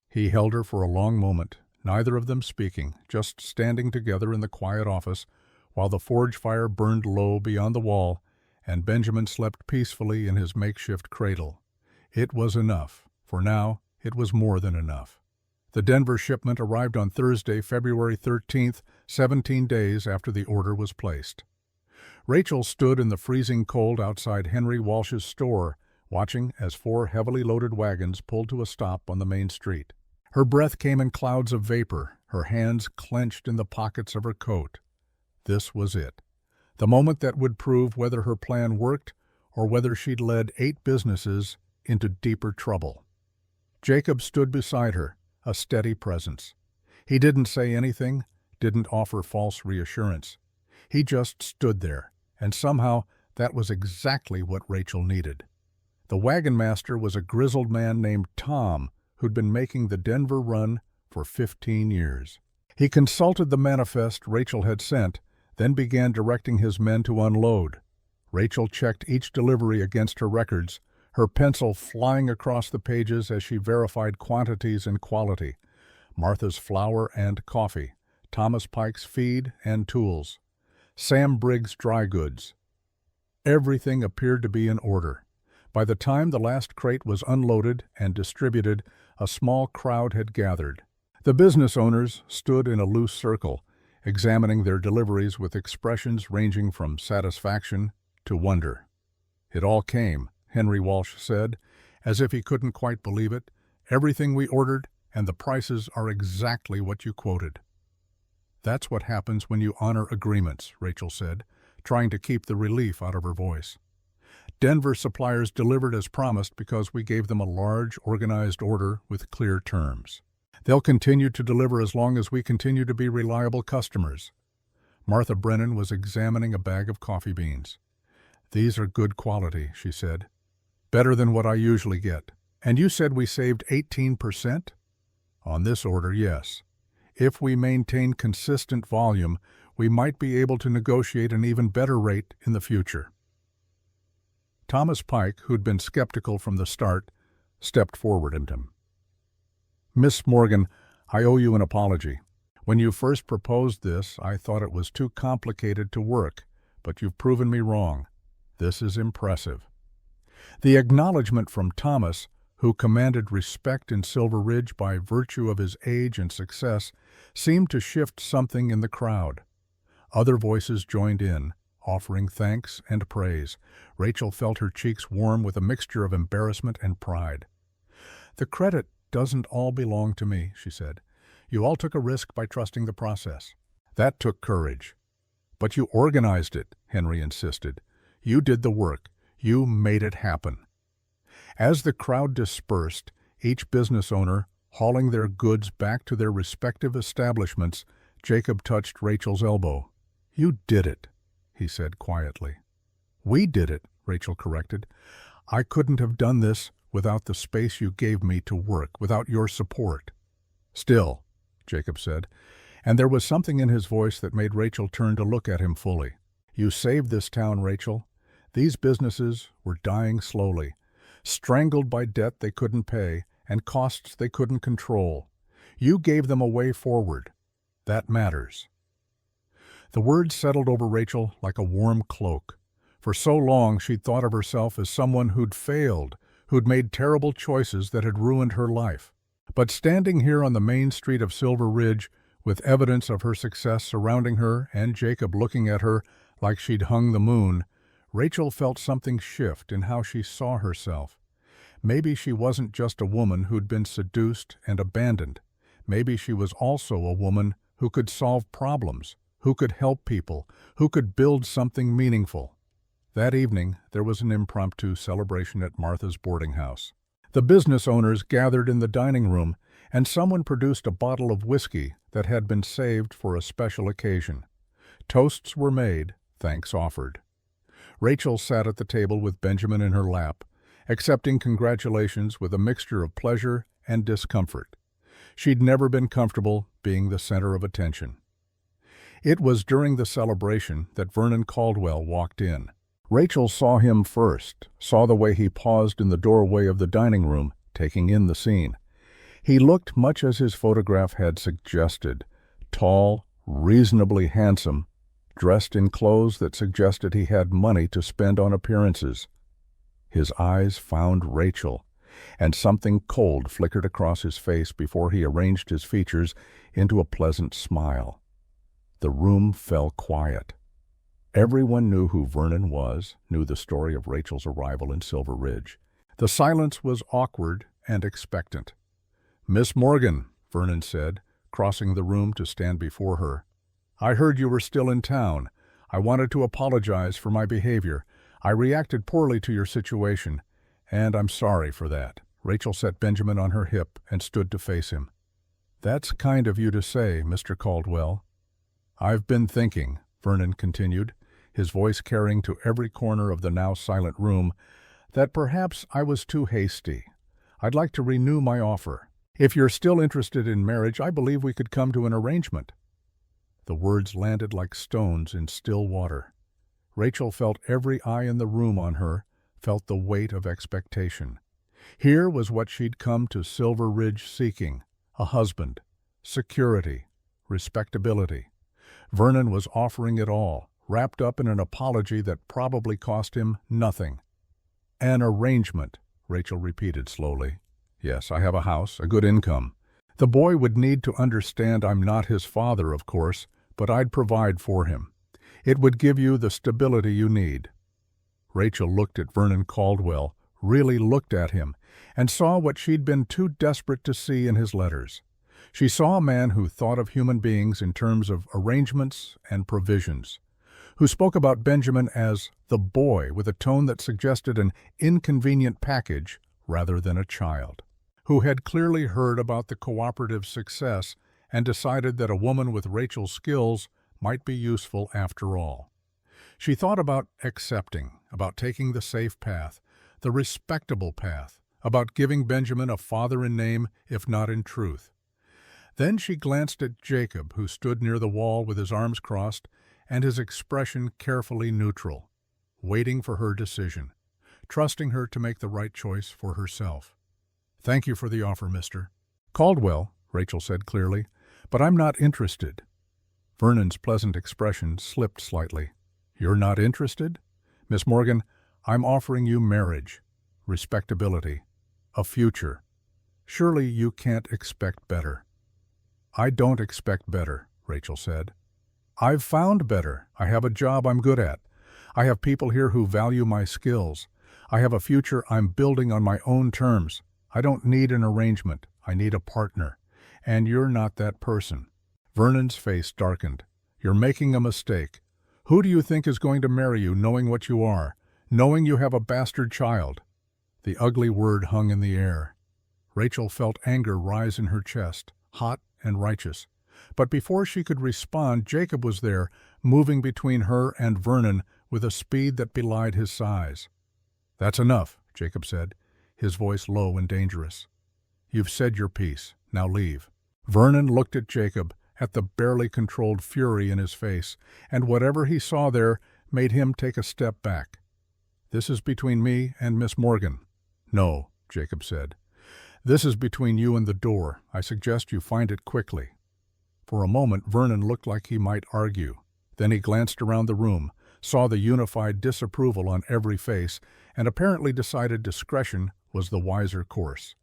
He held her for a long moment, neither of them speaking, just standing together in the quiet office, while the forge fire burned low beyond the wall, and Benjamin slept peacefully in his makeshift cradle. It was enough. For now, it was more than enough. The Denver shipment arrived on Thursday, February 13th, 17 days after the order was placed. Rachel stood in the freezing cold outside Henry Walsh's store, watching as 4 heavily loaded wagons pulled to a stop on the main street. Her breath came in clouds of vapor, her hands clenched in the pockets of her coat. This was it. The moment that would prove whether her plan worked or whether she'd led 8 businesses into deeper trouble. Jacob stood beside her, a steady presence. He didn't say anything, didn't offer false reassurance. He just stood there, and somehow that was exactly what Rachel needed. The wagon master was a grizzled man named Tom, who'd been making the Denver run for 15 years. He consulted the manifest Rachel had sent, then began directing his men to unload. Rachel checked each delivery against her records, her pencil flying across the pages as she verified quantities and quality. Martha's flour and coffee, Thomas Pike's feed and tools, Sam Briggs' dry goods. Everything appeared to be in order. By the time the last crate was unloaded and distributed, a small crowd had gathered. The business owners stood in a loose circle, examining their deliveries with expressions ranging from satisfaction to wonder. "It all came," Henry Walsh said, as if he couldn't quite believe it. "Everything we ordered, and the prices are exactly what you quoted." "That's what happens when you honor agreements," Rachel said, trying to keep the relief out of her voice. Denver suppliers delivered as promised because we gave them a large, organized order with clear terms. They'll continue to deliver as long as we continue to be reliable customers. Martha Brennan was examining a bag of coffee beans. "These are good quality," she said. "Better than what I usually get. And you said we saved 18%? On this order, yes. If we maintain consistent volume, we might be able to negotiate an even better rate in the future." Thomas Pike, who'd been skeptical from the start, stepped forward at him. "Miss Morgan, I owe you an apology. When you first proposed this, I thought it was too complicated to work, but you've proven me wrong. This is impressive." The acknowledgement from Thomas, who commanded respect in Silver Ridge by virtue of his age and success, seemed to shift something in the crowd. Other voices joined in, offering thanks and praise. Rachel felt her cheeks warm with a mixture of embarrassment and pride. "The credit doesn't all belong to me," she said. "You all took a risk by trusting the process. That took courage." "But you organized it," Henry insisted. "You did the work. You made it happen." As the crowd dispersed, each business owner hauling their goods back to their respective establishments, Jacob touched Rachel's elbow. "You did it," he said quietly. "We did it," Rachel corrected. "I couldn't have done this without the space you gave me to work, without your support." "Still," Jacob said, and there was something in his voice that made Rachel turn to look at him fully. "You saved this town, Rachel. These businesses were dying slowly, strangled by debt they couldn't pay and costs they couldn't control. You gave them a way forward. That matters." The words settled over Rachel like a warm cloak. For so long she'd thought of herself as someone who'd failed, who'd made terrible choices that had ruined her life. But standing here on the main street of Silver Ridge, with evidence of her success surrounding her and Jacob looking at her like she'd hung the moon, Rachel felt something shift in how she saw herself. Maybe she wasn't just a woman who'd been seduced and abandoned. Maybe she was also a woman who could solve problems, who could help people, who could build something meaningful. That evening, there was an impromptu celebration at Martha's boarding house. The business owners gathered in the dining room, and someone produced a bottle of whiskey that had been saved for a special occasion. Toasts were made, thanks offered. Rachel sat at the table with Benjamin in her lap, accepting congratulations with a mixture of pleasure and discomfort. She'd never been comfortable being the center of attention. It was during the celebration that Vernon Caldwell walked in. Rachel saw him first, saw the way he paused in the doorway of the dining room, taking in the scene. He looked much as his photograph had suggested, tall, reasonably handsome, dressed in clothes that suggested he had money to spend on appearances. His eyes found Rachel, and something cold flickered across his face before he arranged his features into a pleasant smile. The room fell quiet. Everyone knew who Vernon was, knew the story of Rachel's arrival in Silver Ridge. The silence was awkward and expectant. "Miss Morgan," Vernon said, crossing the room to stand before her. "I heard you were still in town. I wanted to apologize for my behavior. I reacted poorly to your situation, and I'm sorry for that." Rachel set Benjamin on her hip and stood to face him. "That's kind of you to say, Mr. Caldwell." "I've been thinking," Vernon continued, his voice carrying to every corner of the now silent room, "that perhaps I was too hasty. I'd like to renew my offer. If you're still interested in marriage, I believe we could come to an arrangement." The words landed like stones in still water. Rachel felt every eye in the room on her, felt the weight of expectation. Here was what she'd come to Silver Ridge seeking: a husband, security, respectability. Vernon was offering it all, wrapped up in an apology that probably cost him nothing. "An arrangement," Rachel repeated slowly. "Yes, I have a house, a good income. The boy would need to understand I'm not his father, of course, but I'd provide for him. It would give you the stability you need." Rachel looked at Vernon Caldwell, really looked at him, and saw what she'd been too desperate to see in his letters. She saw a man who thought of human beings in terms of arrangements and provisions, who spoke about Benjamin as the boy with a tone that suggested an inconvenient package rather than a child, who had clearly heard about the cooperative's success and decided that a woman with Rachel's skills might be useful after all. She thought about accepting, about taking the safe path, the respectable path, about giving Benjamin a father in name, if not in truth. Then she glanced at Jacob, who stood near the wall with his arms crossed and his expression carefully neutral, waiting for her decision, trusting her to make the right choice for herself. "Thank you for the offer, Mr. Caldwell," Rachel said clearly, "but I'm not interested." Vernon's pleasant expression slipped slightly. "You're not interested? Miss Morgan, I'm offering you marriage, respectability, a future. Surely you can't expect better." "I don't expect better," Rachel said. "I've found better. I have a job I'm good at. I have people here who value my skills. I have a future I'm building on my own terms. I don't need an arrangement. I need a partner. And you're not that person." Vernon's face darkened. "You're making a mistake. Who do you think is going to marry you knowing what you are, knowing you have a bastard child?" The ugly word hung in the air. Rachel felt anger rise in her chest, hot and righteous. But before she could respond, Jacob was there, moving between her and Vernon with a speed that belied his size. "That's enough," Jacob said, his voice low and dangerous. "You've said your piece. Now leave." Vernon looked at Jacob, at the barely controlled fury in his face, and whatever he saw there made him take a step back. "This is between me and Miss Morgan." "No," Jacob said. "This is between you and the door. I suggest you find it quickly." For a moment Vernon looked like he might argue. Then he glanced around the room, saw the unified disapproval on every face, and apparently decided discretion was the wiser course.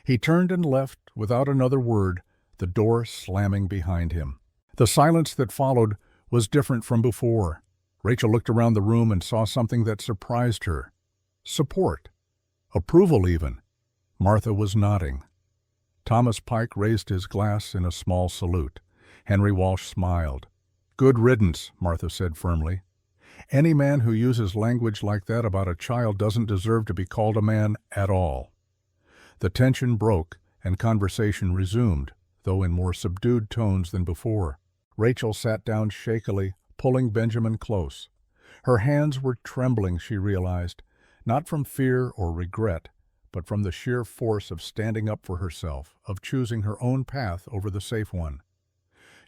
He turned and left without another word, the door slamming behind him. The silence that followed was different from before. Rachel looked around the room and saw something that surprised her. Support. Approval even. Martha was nodding. Thomas Pike raised his glass in a small salute. Henry Walsh smiled. "Good riddance," Martha said firmly. "Any man who uses language like that about a child doesn't deserve to be called a man at all." The tension broke and conversation resumed, though in more subdued tones than before. Rachel sat down shakily, pulling Benjamin close. Her hands were trembling, she realized, not from fear or regret, but from the sheer force of standing up for herself, of choosing her own path over the safe one.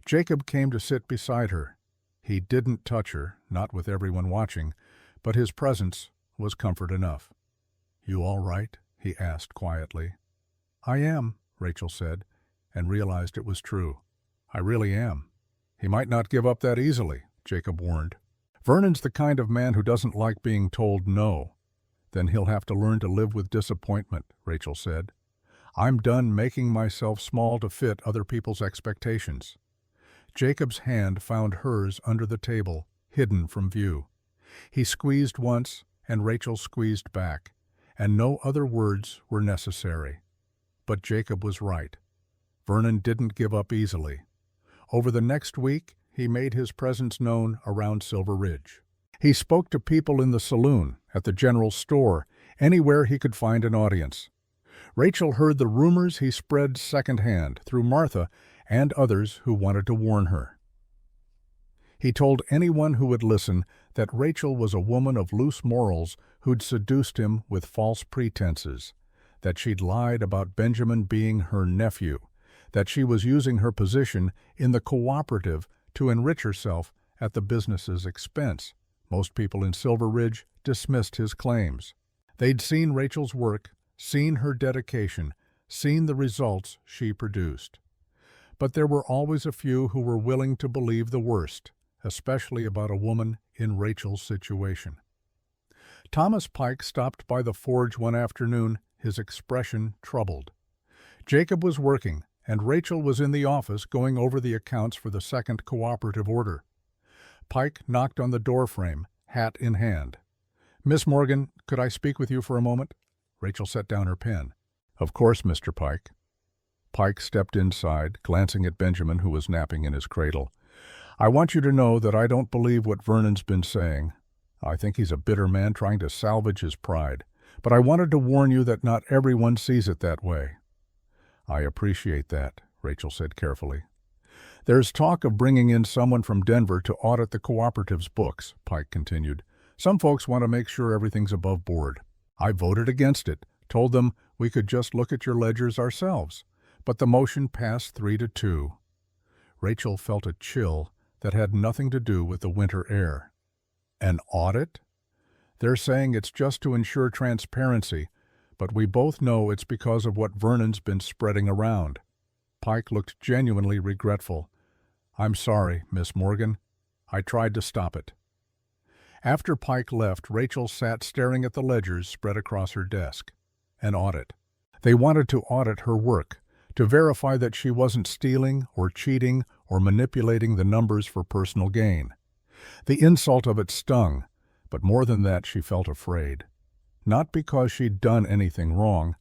Jacob came to sit beside her. He didn't touch her, not with everyone watching, but his presence was comfort enough. "You all right?" he asked quietly. "I am," Rachel said, and realized it was true. "I really am." "He might not give up that easily," Jacob warned. "Vernon's the kind of man who doesn't like being told no." "Then he'll have to learn to live with disappointment," Rachel said. "I'm done making myself small to fit other people's expectations." Jacob's hand found hers under the table, hidden from view. He squeezed once, and Rachel squeezed back, and no other words were necessary. But Jacob was right. Vernon didn't give up easily. Over the next week, he made his presence known around Silver Ridge. He spoke to people in the saloon, at the general store, anywhere he could find an audience. Rachel heard the rumors he spread secondhand through Martha and others who wanted to warn her. He told anyone who would listen that Rachel was a woman of loose morals who'd seduced him with false pretenses, that she'd lied about Benjamin being her nephew, that she was using her position in the cooperative to enrich herself at the business's expense. Most people in Silver Ridge dismissed his claims. They'd seen Rachel's work, seen her dedication, seen the results she produced. But there were always a few who were willing to believe the worst, especially about a woman in Rachel's situation. Thomas Pike stopped by the forge one afternoon, his expression troubled. Jacob was working, and Rachel was in the office going over the accounts for the second cooperative order. Pike knocked on the doorframe, hat in hand. "Miss Morgan, could I speak with you for a moment?" Rachel set down her pen. "Of course, Mr. Pike." Pike stepped inside, glancing at Benjamin, who was napping in his cradle. I want you to know that I don't believe what Vernon's been saying. I think he's a bitter man trying to salvage his pride. But I wanted to warn you that not everyone sees it that way." "I appreciate that," Rachel said carefully. "There's talk of bringing in someone from Denver to audit the cooperative's books," Pike continued. "Some folks want to make sure everything's above board. I voted against it, told them we could just look at your ledgers ourselves. But the motion passed 3-2. Rachel felt a chill that had nothing to do with the winter air. "An audit? They're saying it's just to ensure transparency, but we both know it's because of what Vernon's been spreading around." Pike looked genuinely regretful. "I'm sorry, Miss Morgan. I tried to stop it." After Pike left, Rachel sat staring at the ledgers spread across her desk. An audit. They wanted to audit her work, to verify that she wasn't stealing or cheating or manipulating the numbers for personal gain. The insult of it stung, but more than that she felt afraid. Not because she'd done anything wrong,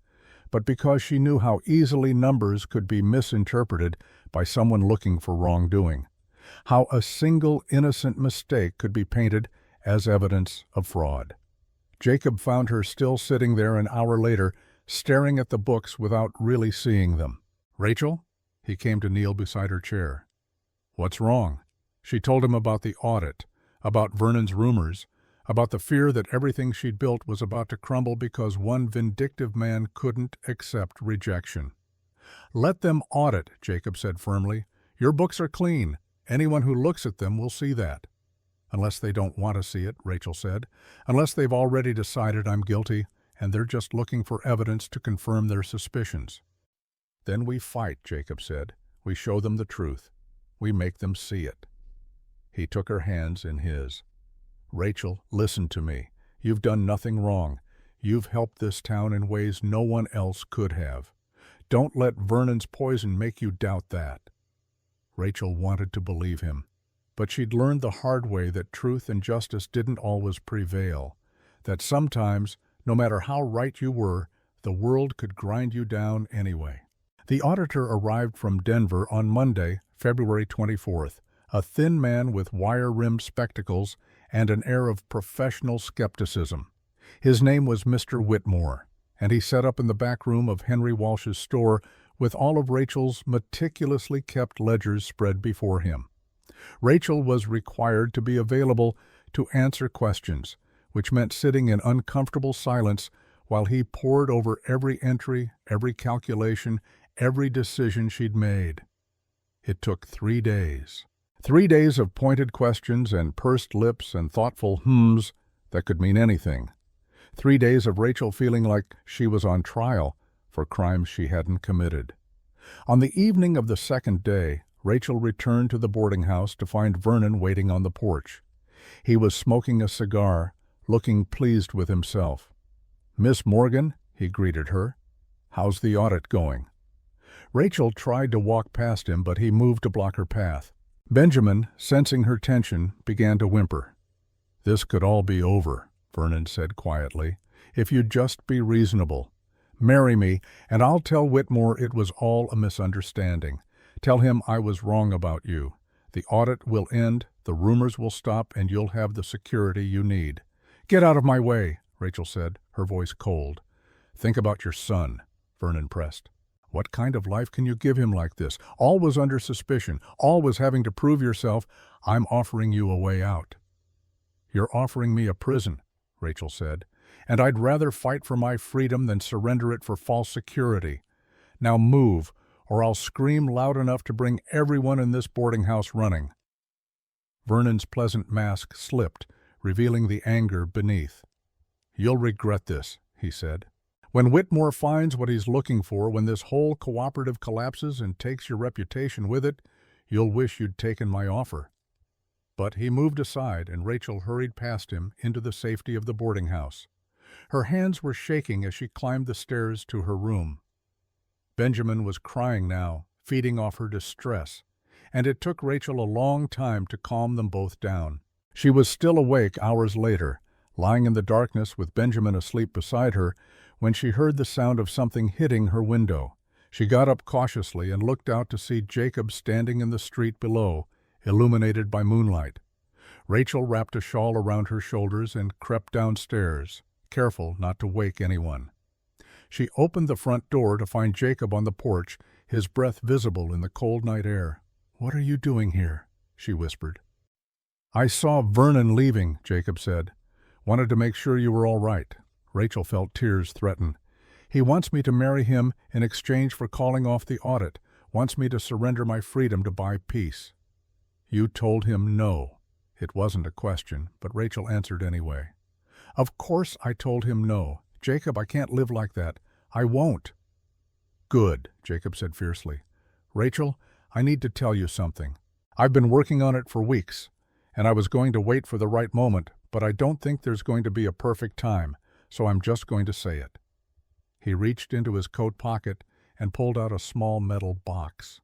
but because she knew how easily numbers could be misinterpreted by someone looking for wrongdoing. How a single innocent mistake could be painted as evidence of fraud. Jacob found her still sitting there an hour later, staring at the books without really seeing them. "Rachel?" He came to kneel beside her chair. "What's wrong?" She told him about the audit, about Vernon's rumors, about the fear that everything she'd built was about to crumble because one vindictive man couldn't accept rejection. "Let them audit," Jacob said firmly. "Your books are clean. Anyone who looks at them will see that." "Unless they don't want to see it," Rachel said. "Unless they've already decided I'm guilty, and they're just looking for evidence to confirm their suspicions." "Then we fight," Jacob said. "We show them the truth. We make them see it." He took her hands in his. "Rachel, listen to me. You've done nothing wrong. You've helped this town in ways no one else could have. Don't let Vernon's poison make you doubt that." Rachel wanted to believe him, but she'd learned the hard way that truth and justice didn't always prevail, that sometimes, no matter how right you were, the world could grind you down anyway. The auditor arrived from Denver on Monday, February 24th, a thin man with wire-rimmed spectacles and an air of professional skepticism. His name was Mr. Whitmore, and he set up in the back room of Henry Walsh's store with all of Rachel's meticulously kept ledgers spread before him. Rachel was required to be available to answer questions, which meant sitting in uncomfortable silence while he pored over every entry, every calculation, every decision she'd made. It took 3 days. 3 days of pointed questions and pursed lips and thoughtful hmms that could mean anything. 3 days of Rachel feeling like she was on trial for crimes she hadn't committed. On the evening of the second day, Rachel returned to the boarding house to find Vernon waiting on the porch. He was smoking a cigar, looking pleased with himself. "Miss Morgan," he greeted her. "How's the audit going?" Rachel tried to walk past him, but he moved to block her path. Benjamin, sensing her tension, began to whimper. "This could all be over," Vernon said quietly, "if you'd just be reasonable. Marry me, and I'll tell Whitmore it was all a misunderstanding. Tell him I was wrong about you. The audit will end, the rumors will stop, and you'll have the security you need." "Get out of my way," Rachel said, her voice cold. "Think about your son," Vernon pressed. "What kind of life can you give him like this? Always under suspicion, always having to prove yourself. I'm offering you a way out." "You're offering me a prison," Rachel said, "and I'd rather fight for my freedom than surrender it for false security. Now move, or I'll scream loud enough to bring everyone in this boarding house running." Vernon's pleasant mask slipped, revealing the anger beneath. "You'll regret this," he said. "When Whitmore finds what he's looking for, when this whole cooperative collapses and takes your reputation with it, you'll wish you'd taken my offer." But he moved aside, and Rachel hurried past him into the safety of the boarding house. Her hands were shaking as she climbed the stairs to her room. Benjamin was crying now, feeding off her distress, and it took Rachel a long time to calm them both down. She was still awake hours later, lying in the darkness with Benjamin asleep beside her, when she heard the sound of something hitting her window. She got up cautiously and looked out to see Jacob standing in the street below, illuminated by moonlight. Rachel wrapped a shawl around her shoulders and crept downstairs, careful not to wake anyone. She opened the front door to find Jacob on the porch, his breath visible in the cold night air. "What are you doing here?" she whispered. "I saw Vernon leaving," Jacob said. "Wanted to make sure you were all right." Rachel felt tears threaten. "He wants me to marry him in exchange for calling off the audit, wants me to surrender my freedom to buy peace." "You told him no." It wasn't a question, but Rachel answered anyway. "Of course I told him no. Jacob, I can't live like that. I won't." "Good," Jacob said fiercely. "Rachel, I need to tell you something. I've been working on it for weeks, and I was going to wait for the right moment, but I don't think there's going to be a perfect time, so I'm just going to say it." He reached into his coat pocket and pulled out a small metal box.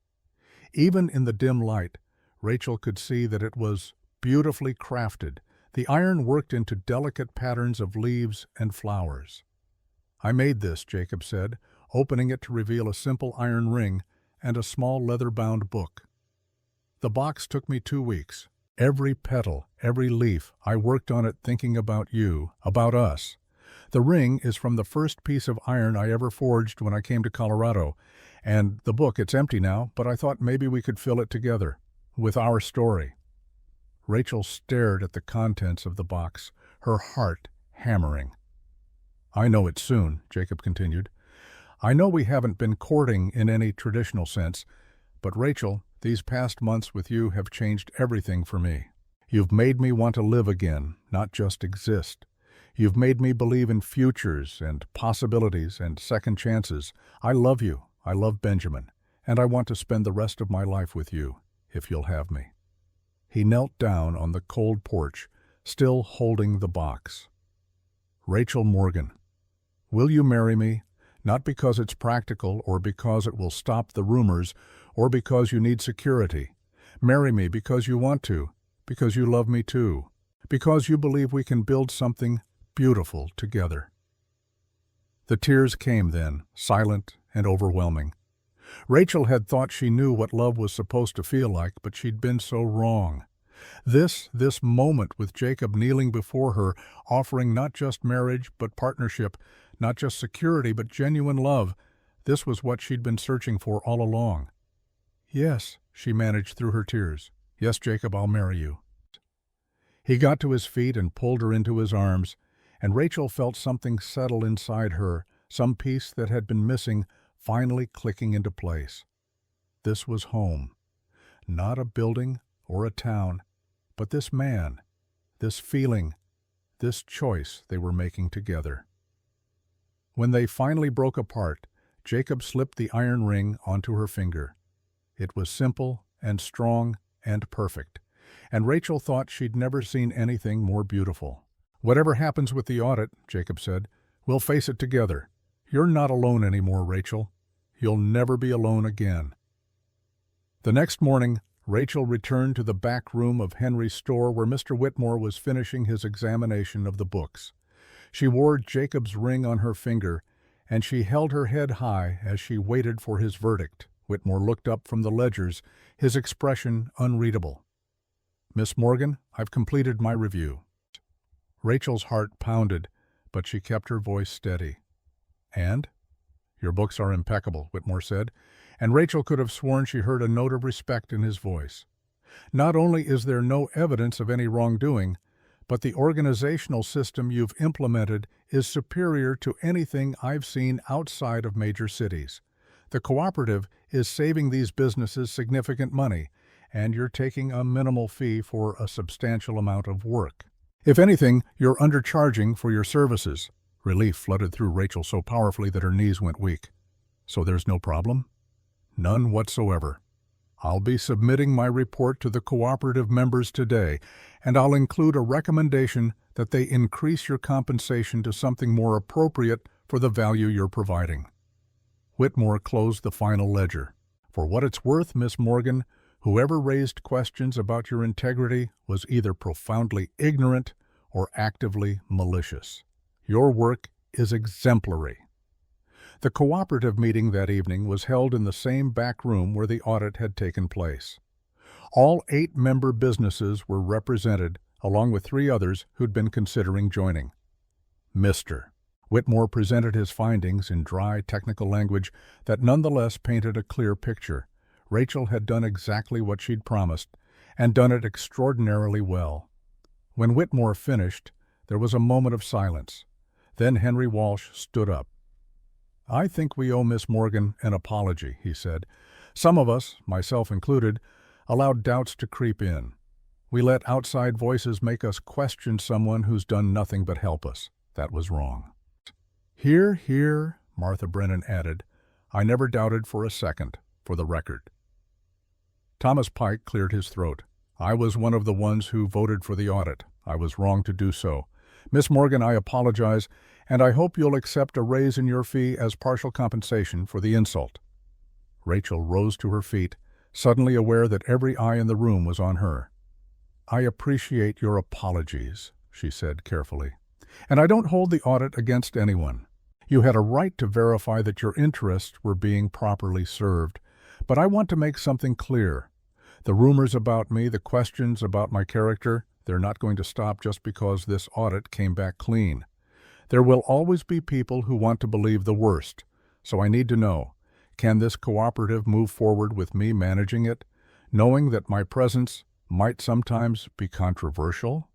Even in the dim light, Rachel could see that it was beautifully crafted. The iron worked into delicate patterns of leaves and flowers. "I made this," Jacob said, opening it to reveal a simple iron ring and a small leather-bound book. "The box took me 2 weeks. Every petal, every leaf, I worked on it thinking about you, about us. The ring is from the first piece of iron I ever forged when I came to Colorado, and the book, it's empty now, but I thought maybe we could fill it together, with our story." Rachel stared at the contents of the box, her heart hammering. "I know it soon," Jacob continued. "I know we haven't been courting in any traditional sense, but Rachel, these past months with you have changed everything for me. You've made me want to live again, not just exist. You've made me believe in futures and possibilities and second chances. I love you. I love Benjamin, and I want to spend the rest of my life with you, if you'll have me." He knelt down on the cold porch, still holding the box. "Rachel Morgan, will you marry me? Not because it's practical or because it will stop the rumors or because you need security. Marry me because you want to, because you love me too, because you believe we can build something beautiful together." The tears came then, silent and overwhelming. Rachel had thought she knew what love was supposed to feel like, but she'd been so wrong. This moment with Jacob kneeling before her, offering not just marriage but partnership, not just security but genuine love, this was what she'd been searching for all along. "Yes," she managed through her tears. "Yes, Jacob, I'll marry you." He got to his feet and pulled her into his arms, and Rachel felt something settle inside her, some piece that had been missing finally clicking into place. This was home. Not a building or a town, but this man, this feeling, this choice they were making together. When they finally broke apart, Jacob slipped the iron ring onto her finger. It was simple and strong and perfect, and Rachel thought she'd never seen anything more beautiful. "Whatever happens with the audit," Jacob said, "we'll face it together. You're not alone anymore, Rachel. You'll never be alone again." The next morning, Rachel returned to the back room of Henry's store where Mr. Whitmore was finishing his examination of the books. She wore Jacob's ring on her finger, and she held her head high as she waited for his verdict. Whitmore looked up from the ledgers, his expression unreadable. "Miss Morgan, I've completed my review." Rachel's heart pounded, but she kept her voice steady. "And?" "Your books are impeccable," Whitmore said, and Rachel could have sworn she heard a note of respect in his voice. "Not only is there no evidence of any wrongdoing, but the organizational system you've implemented is superior to anything I've seen outside of major cities. The cooperative is saving these businesses significant money, and you're taking a minimal fee for a substantial amount of work. If anything, you're undercharging for your services." Relief flooded through Rachel so powerfully that her knees went weak. "So there's no problem?" "None whatsoever. I'll be submitting my report to the cooperative members today, and I'll include a recommendation that they increase your compensation to something more appropriate for the value you're providing." Whitmore closed the final ledger. "For what it's worth, Miss Morgan, whoever raised questions about your integrity was either profoundly ignorant or actively malicious. Your work is exemplary." The cooperative meeting that evening was held in the same back room where the audit had taken place. All 8-member businesses were represented, along with 3 others who'd been considering joining. Mr. Whitmore presented his findings in dry, technical language that nonetheless painted a clear picture. Rachel had done exactly what she'd promised, and done it extraordinarily well. When Whitmore finished, there was a moment of silence. Then Henry Walsh stood up. "I think we owe Miss Morgan an apology," he said. "Some of us, myself included, allowed doubts to creep in. We let outside voices make us question someone who's done nothing but help us. That was wrong." "Hear, hear," Martha Brennan added. "I never doubted for a second, for the record." Thomas Pike cleared his throat. "I was one of the ones who voted for the audit. I was wrong to do so. Miss Morgan, I apologize, and I hope you'll accept a raise in your fee as partial compensation for the insult." Rachel rose to her feet, suddenly aware that every eye in the room was on her. "I appreciate your apologies," she said carefully. "And I don't hold the audit against anyone. You had a right to verify that your interests were being properly served. But I want to make something clear. The rumors about me, the questions about my character, they're not going to stop just because this audit came back clean. There will always be people who want to believe the worst. So I need to know, can this cooperative move forward with me managing it, knowing that my presence might sometimes be controversial?"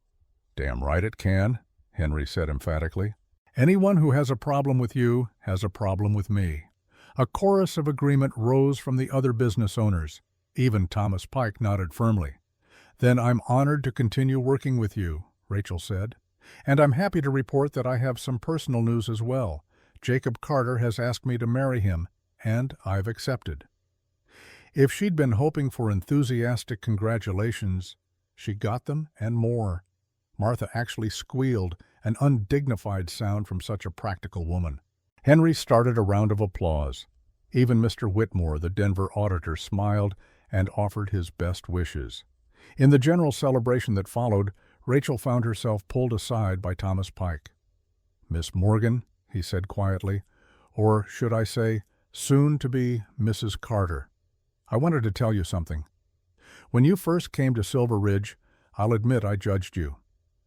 "Damn right it can," Henry said emphatically. "Anyone who has a problem with you has a problem with me." A chorus of agreement rose from the other business owners. Even Thomas Pike nodded firmly. "Then I'm honored to continue working with you," Rachel said. "And I'm happy to report that I have some personal news as well. Jacob Carter has asked me to marry him, and I've accepted." If she'd been hoping for enthusiastic congratulations, she got them and more. Martha actually squealed, an undignified sound from such a practical woman. Henry started a round of applause. Even Mr. Whitmore, the Denver auditor, smiled and offered his best wishes. In the general celebration that followed, Rachel found herself pulled aside by Thomas Pike. "Miss Morgan," he said quietly, "or should I say, soon to be Mrs. Carter, I wanted to tell you something. When you first came to Silver Ridge, I'll admit I judged you.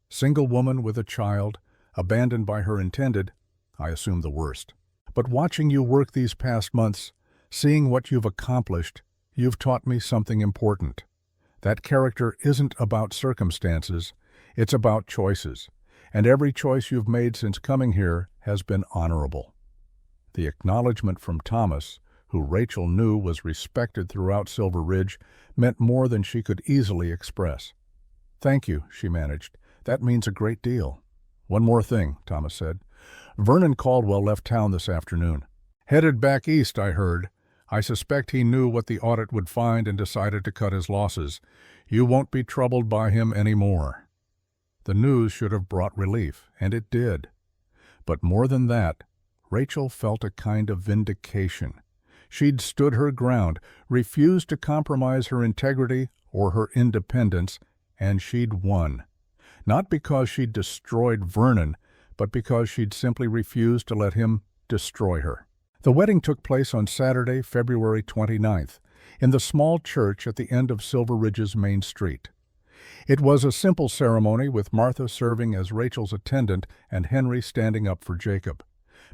Single woman with a child, abandoned by her intended, I assumed the worst. But watching you work these past months, seeing what you've accomplished, you've taught me something important. That character isn't about circumstances, it's about choices, and every choice you've made since coming here has been honorable." The acknowledgement from Thomas, who Rachel knew was respected throughout Silver Ridge, meant more than she could easily express. "Thank you," she managed. "That means a great deal." "One more thing," Thomas said. "Vernon Caldwell left town this afternoon. Headed back east, I heard. I suspect he knew what the audit would find and decided to cut his losses. You won't be troubled by him anymore." The news should have brought relief, and it did. But more than that, Rachel felt a kind of vindication. She'd stood her ground, refused to compromise her integrity or her independence, and she'd won. Not because she'd destroyed Vernon, but because she'd simply refused to let him destroy her. The wedding took place on Saturday, February 29th, in the small church at the end of Silver Ridge's main street. It was a simple ceremony, with Martha serving as Rachel's attendant and Henry standing up for Jacob.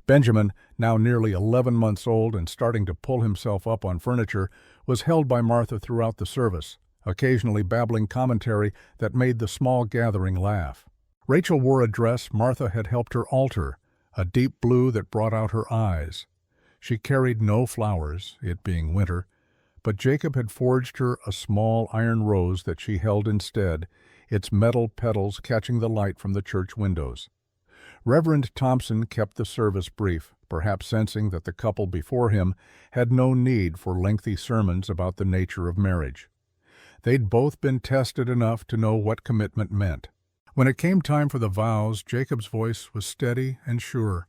Benjamin, now nearly 11 months old and starting to pull himself up on furniture, was held by Martha throughout the service, occasionally babbling commentary that made the small gathering laugh. Rachel wore a dress Martha had helped her alter, a deep blue that brought out her eyes. She carried no flowers, it being winter, but Jacob had forged her a small iron rose that she held instead, its metal petals catching the light from the church windows. Reverend Thompson kept the service brief, perhaps sensing that the couple before him had no need for lengthy sermons about the nature of marriage. They'd both been tested enough to know what commitment meant. When it came time for the vows, Jacob's voice was steady and sure.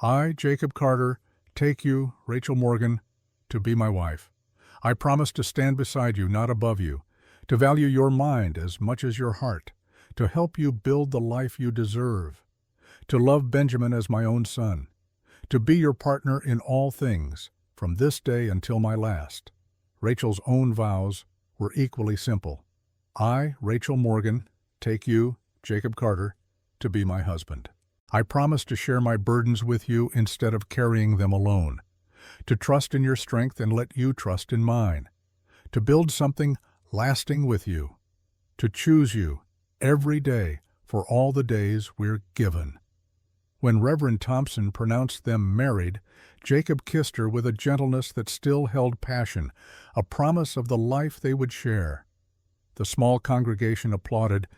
"I, Jacob Carter, take you, Rachel Morgan, to be my wife. I promise to stand beside you, not above you, to value your mind as much as your heart, to help you build the life you deserve, to love Benjamin as my own son, to be your partner in all things, from this day until my last." Rachel's own vows were equally simple. I, Rachel Morgan, take you, Jacob Carter, to be my husband. I promise to share my burdens with you instead of carrying them alone, to trust in your strength and let you trust in mine, to build something lasting with you, to choose you every day for all the days we're given. When Reverend Thompson pronounced them married, Jacob kissed her with a gentleness that still held passion, a promise of the life they would share. The small congregation applauded,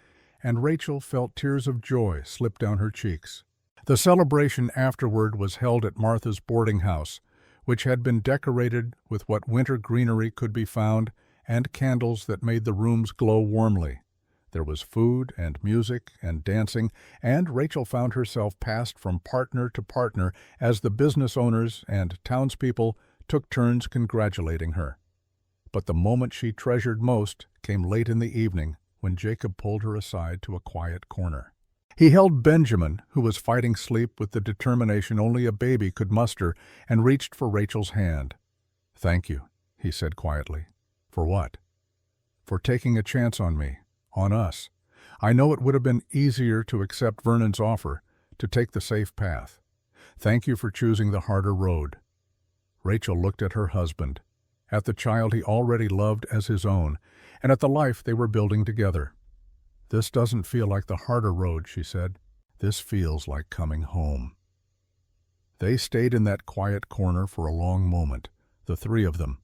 and Rachel felt tears of joy slip down her cheeks. The celebration afterward was held at Martha's boarding house, which had been decorated with what winter greenery could be found and candles that made the rooms glow warmly. There was food and music and dancing, and Rachel found herself passed from partner to partner as the business owners and townspeople took turns congratulating her. But the moment she treasured most came late in the evening when Jacob pulled her aside to a quiet corner. He held Benjamin, who was fighting sleep with the determination only a baby could muster, and reached for Rachel's hand. "Thank you," he said quietly. "For what?" "For taking a chance on me. On us. I know it would have been easier to accept Vernon's offer, to take the safe path. Thank you for choosing the harder road." Rachel looked at her husband, at the child he already loved as his own, and at the life they were building together. "This doesn't feel like the harder road," she said. "This feels like coming home." They stayed in that quiet corner for a long moment, the three of them,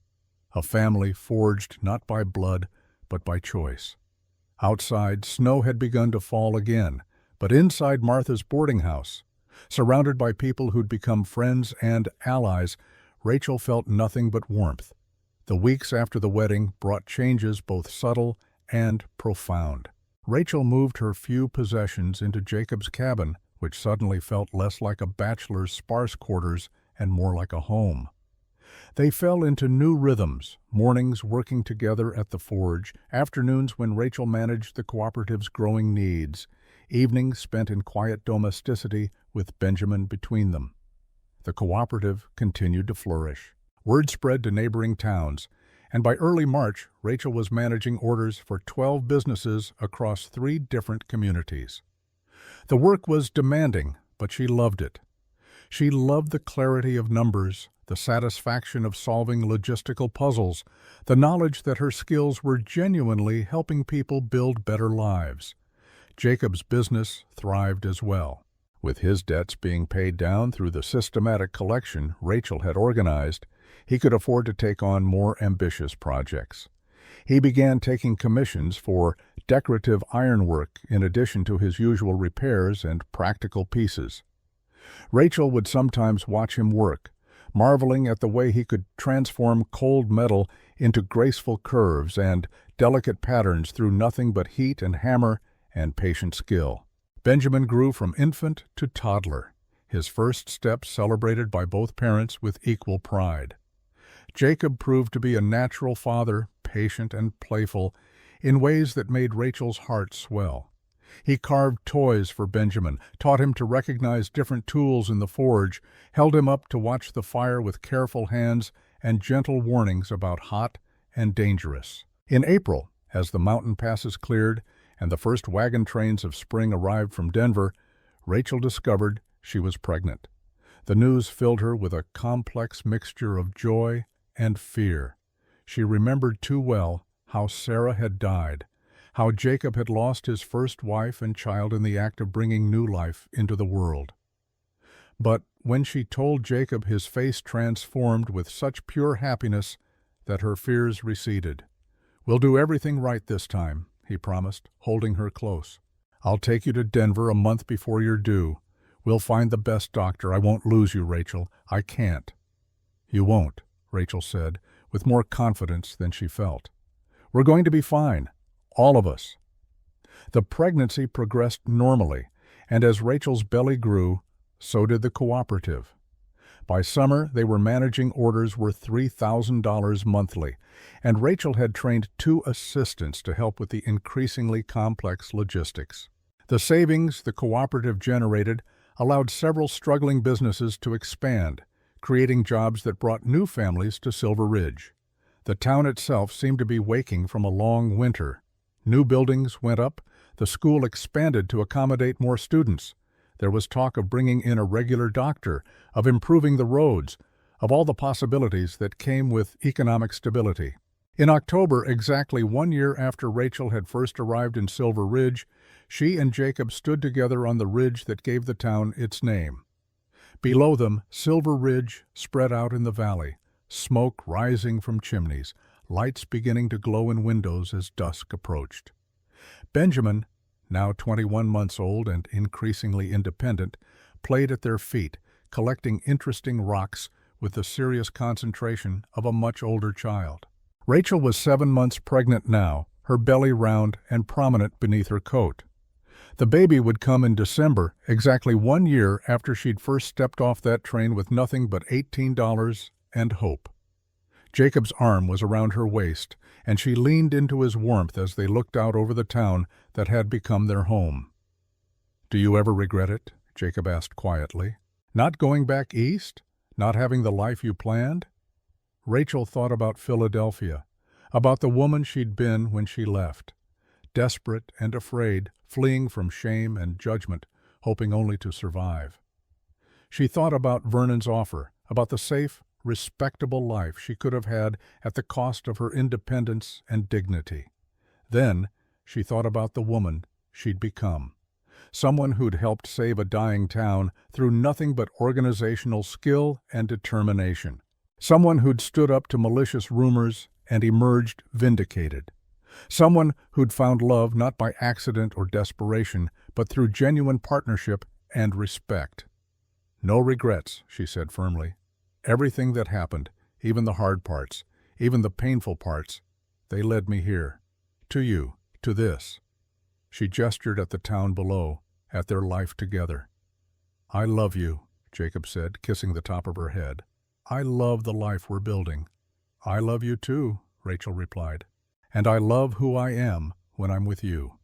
a family forged not by blood, but by choice. Outside, snow had begun to fall again, but inside Martha's boarding house, surrounded by people who'd become friends and allies, Rachel felt nothing but warmth. The weeks after the wedding brought changes both subtle and profound. Rachel moved her few possessions into Jacob's cabin, which suddenly felt less like a bachelor's sparse quarters and more like a home. They fell into new rhythms, mornings working together at the forge, afternoons when Rachel managed the cooperative's growing needs, evenings spent in quiet domesticity with Benjamin between them. The cooperative continued to flourish. Word spread to neighboring towns, and by early March, Rachel was managing orders for 12 businesses across 3 different communities. The work was demanding, but she loved it. She loved the clarity of numbers, the satisfaction of solving logistical puzzles, the knowledge that her skills were genuinely helping people build better lives. Jacob's business thrived as well. With his debts being paid down through the systematic collection Rachel had organized, he could afford to take on more ambitious projects. He began taking commissions for decorative ironwork in addition to his usual repairs and practical pieces. Rachel would sometimes watch him work, marveling at the way he could transform cold metal into graceful curves and delicate patterns through nothing but heat and hammer and patient skill. Benjamin grew from infant to toddler, his first steps celebrated by both parents with equal pride. Jacob proved to be a natural father, patient and playful, in ways that made Rachel's heart swell. He carved toys for Benjamin, taught him to recognize different tools in the forge, held him up to watch the fire with careful hands and gentle warnings about hot and dangerous. In April, as the mountain passes cleared and the first wagon trains of spring arrived from Denver, Rachel discovered she was pregnant. The news filled her with a complex mixture of joy and fear. She remembered too well how Sarah had died, how Jacob had lost his first wife and child in the act of bringing new life into the world. But when she told Jacob, his face transformed with such pure happiness that her fears receded. "We'll do everything right this time," he promised, holding her close. "I'll take you to Denver a month before you're due. We'll find the best doctor. I won't lose you, Rachel. I can't." "You won't," Rachel said, with more confidence than she felt. "We're going to be fine. All of us." The pregnancy progressed normally, and as Rachel's belly grew, so did the cooperative. By summer, they were managing orders worth $3,000 monthly, and Rachel had trained 2 assistants to help with the increasingly complex logistics. The savings the cooperative generated allowed several struggling businesses to expand, creating jobs that brought new families to Silver Ridge. The town itself seemed to be waking from a long winter. New buildings went up, the school expanded to accommodate more students. There was talk of bringing in a regular doctor, of improving the roads, of all the possibilities that came with economic stability. In October, exactly 1 year after Rachel had first arrived in Silver Ridge, she and Jacob stood together on the ridge that gave the town its name. Below them, Silver Ridge spread out in the valley, smoke rising from chimneys, lights beginning to glow in windows as dusk approached. Benjamin, now 21 months old and increasingly independent, played at their feet, collecting interesting rocks with the serious concentration of a much older child. Rachel was 7 months pregnant now, her belly round and prominent beneath her coat. The baby would come in December, exactly 1 year after she'd first stepped off that train with nothing but $18 and hope. Jacob's arm was around her waist, and she leaned into his warmth as they looked out over the town that had become their home. "Do you ever regret it?" Jacob asked quietly. "Not going back east? Not having the life you planned?" Rachel thought about Philadelphia, about the woman she'd been when she left, desperate and afraid, fleeing from shame and judgment, hoping only to survive. She thought about Vernon's offer, about the safe, respectable life she could have had at the cost of her independence and dignity. Then she thought about the woman she'd become, someone who'd helped save a dying town through nothing but organizational skill and determination, someone who'd stood up to malicious rumors and emerged vindicated, someone who'd found love not by accident or desperation, but through genuine partnership and respect. "No regrets," she said firmly. "Everything that happened, even the hard parts, even the painful parts, they led me here, to you, to this." She gestured at the town below, at their life together. "I love you," Jacob said, kissing the top of her head. "I love the life we're building." "I love you too," Rachel replied. "And I love who I am when I'm with you."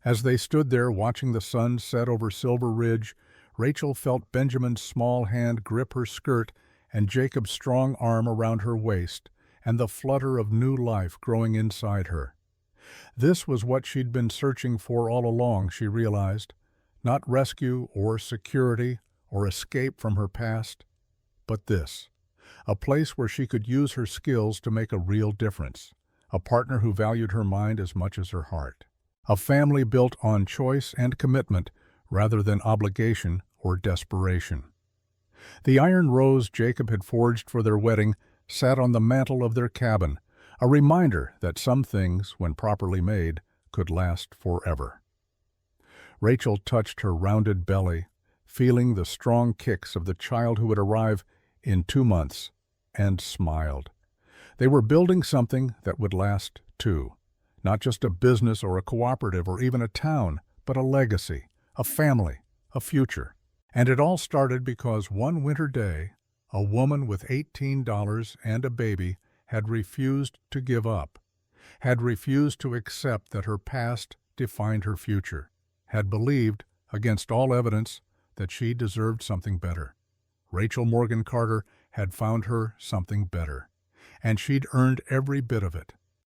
As they stood there watching the sun set over Silver Ridge, Rachel felt Benjamin's small hand grip her skirt and Jacob's strong arm around her waist, and the flutter of new life growing inside her. This was what she'd been searching for all along, she realized. Not rescue or security or escape from her past, but this. A place where she could use her skills to make a real difference. A partner who valued her mind as much as her heart. A family built on choice and commitment rather than obligation or desperation. The iron rose Jacob had forged for their wedding sat on the mantel of their cabin, a reminder that some things, when properly made, could last forever. Rachel touched her rounded belly, feeling the strong kicks of the child who would arrive in 2 months, and smiled. They were building something that would last, too. Not just a business or a cooperative or even a town, but a legacy, a family, a future. And it all started because one winter day, a woman with $18 and a baby had refused to give up, had refused to accept that her past defined her future, had believed, against all evidence, that she deserved something better. Rachel Morgan Carter had found her something better, and she'd earned every bit of it.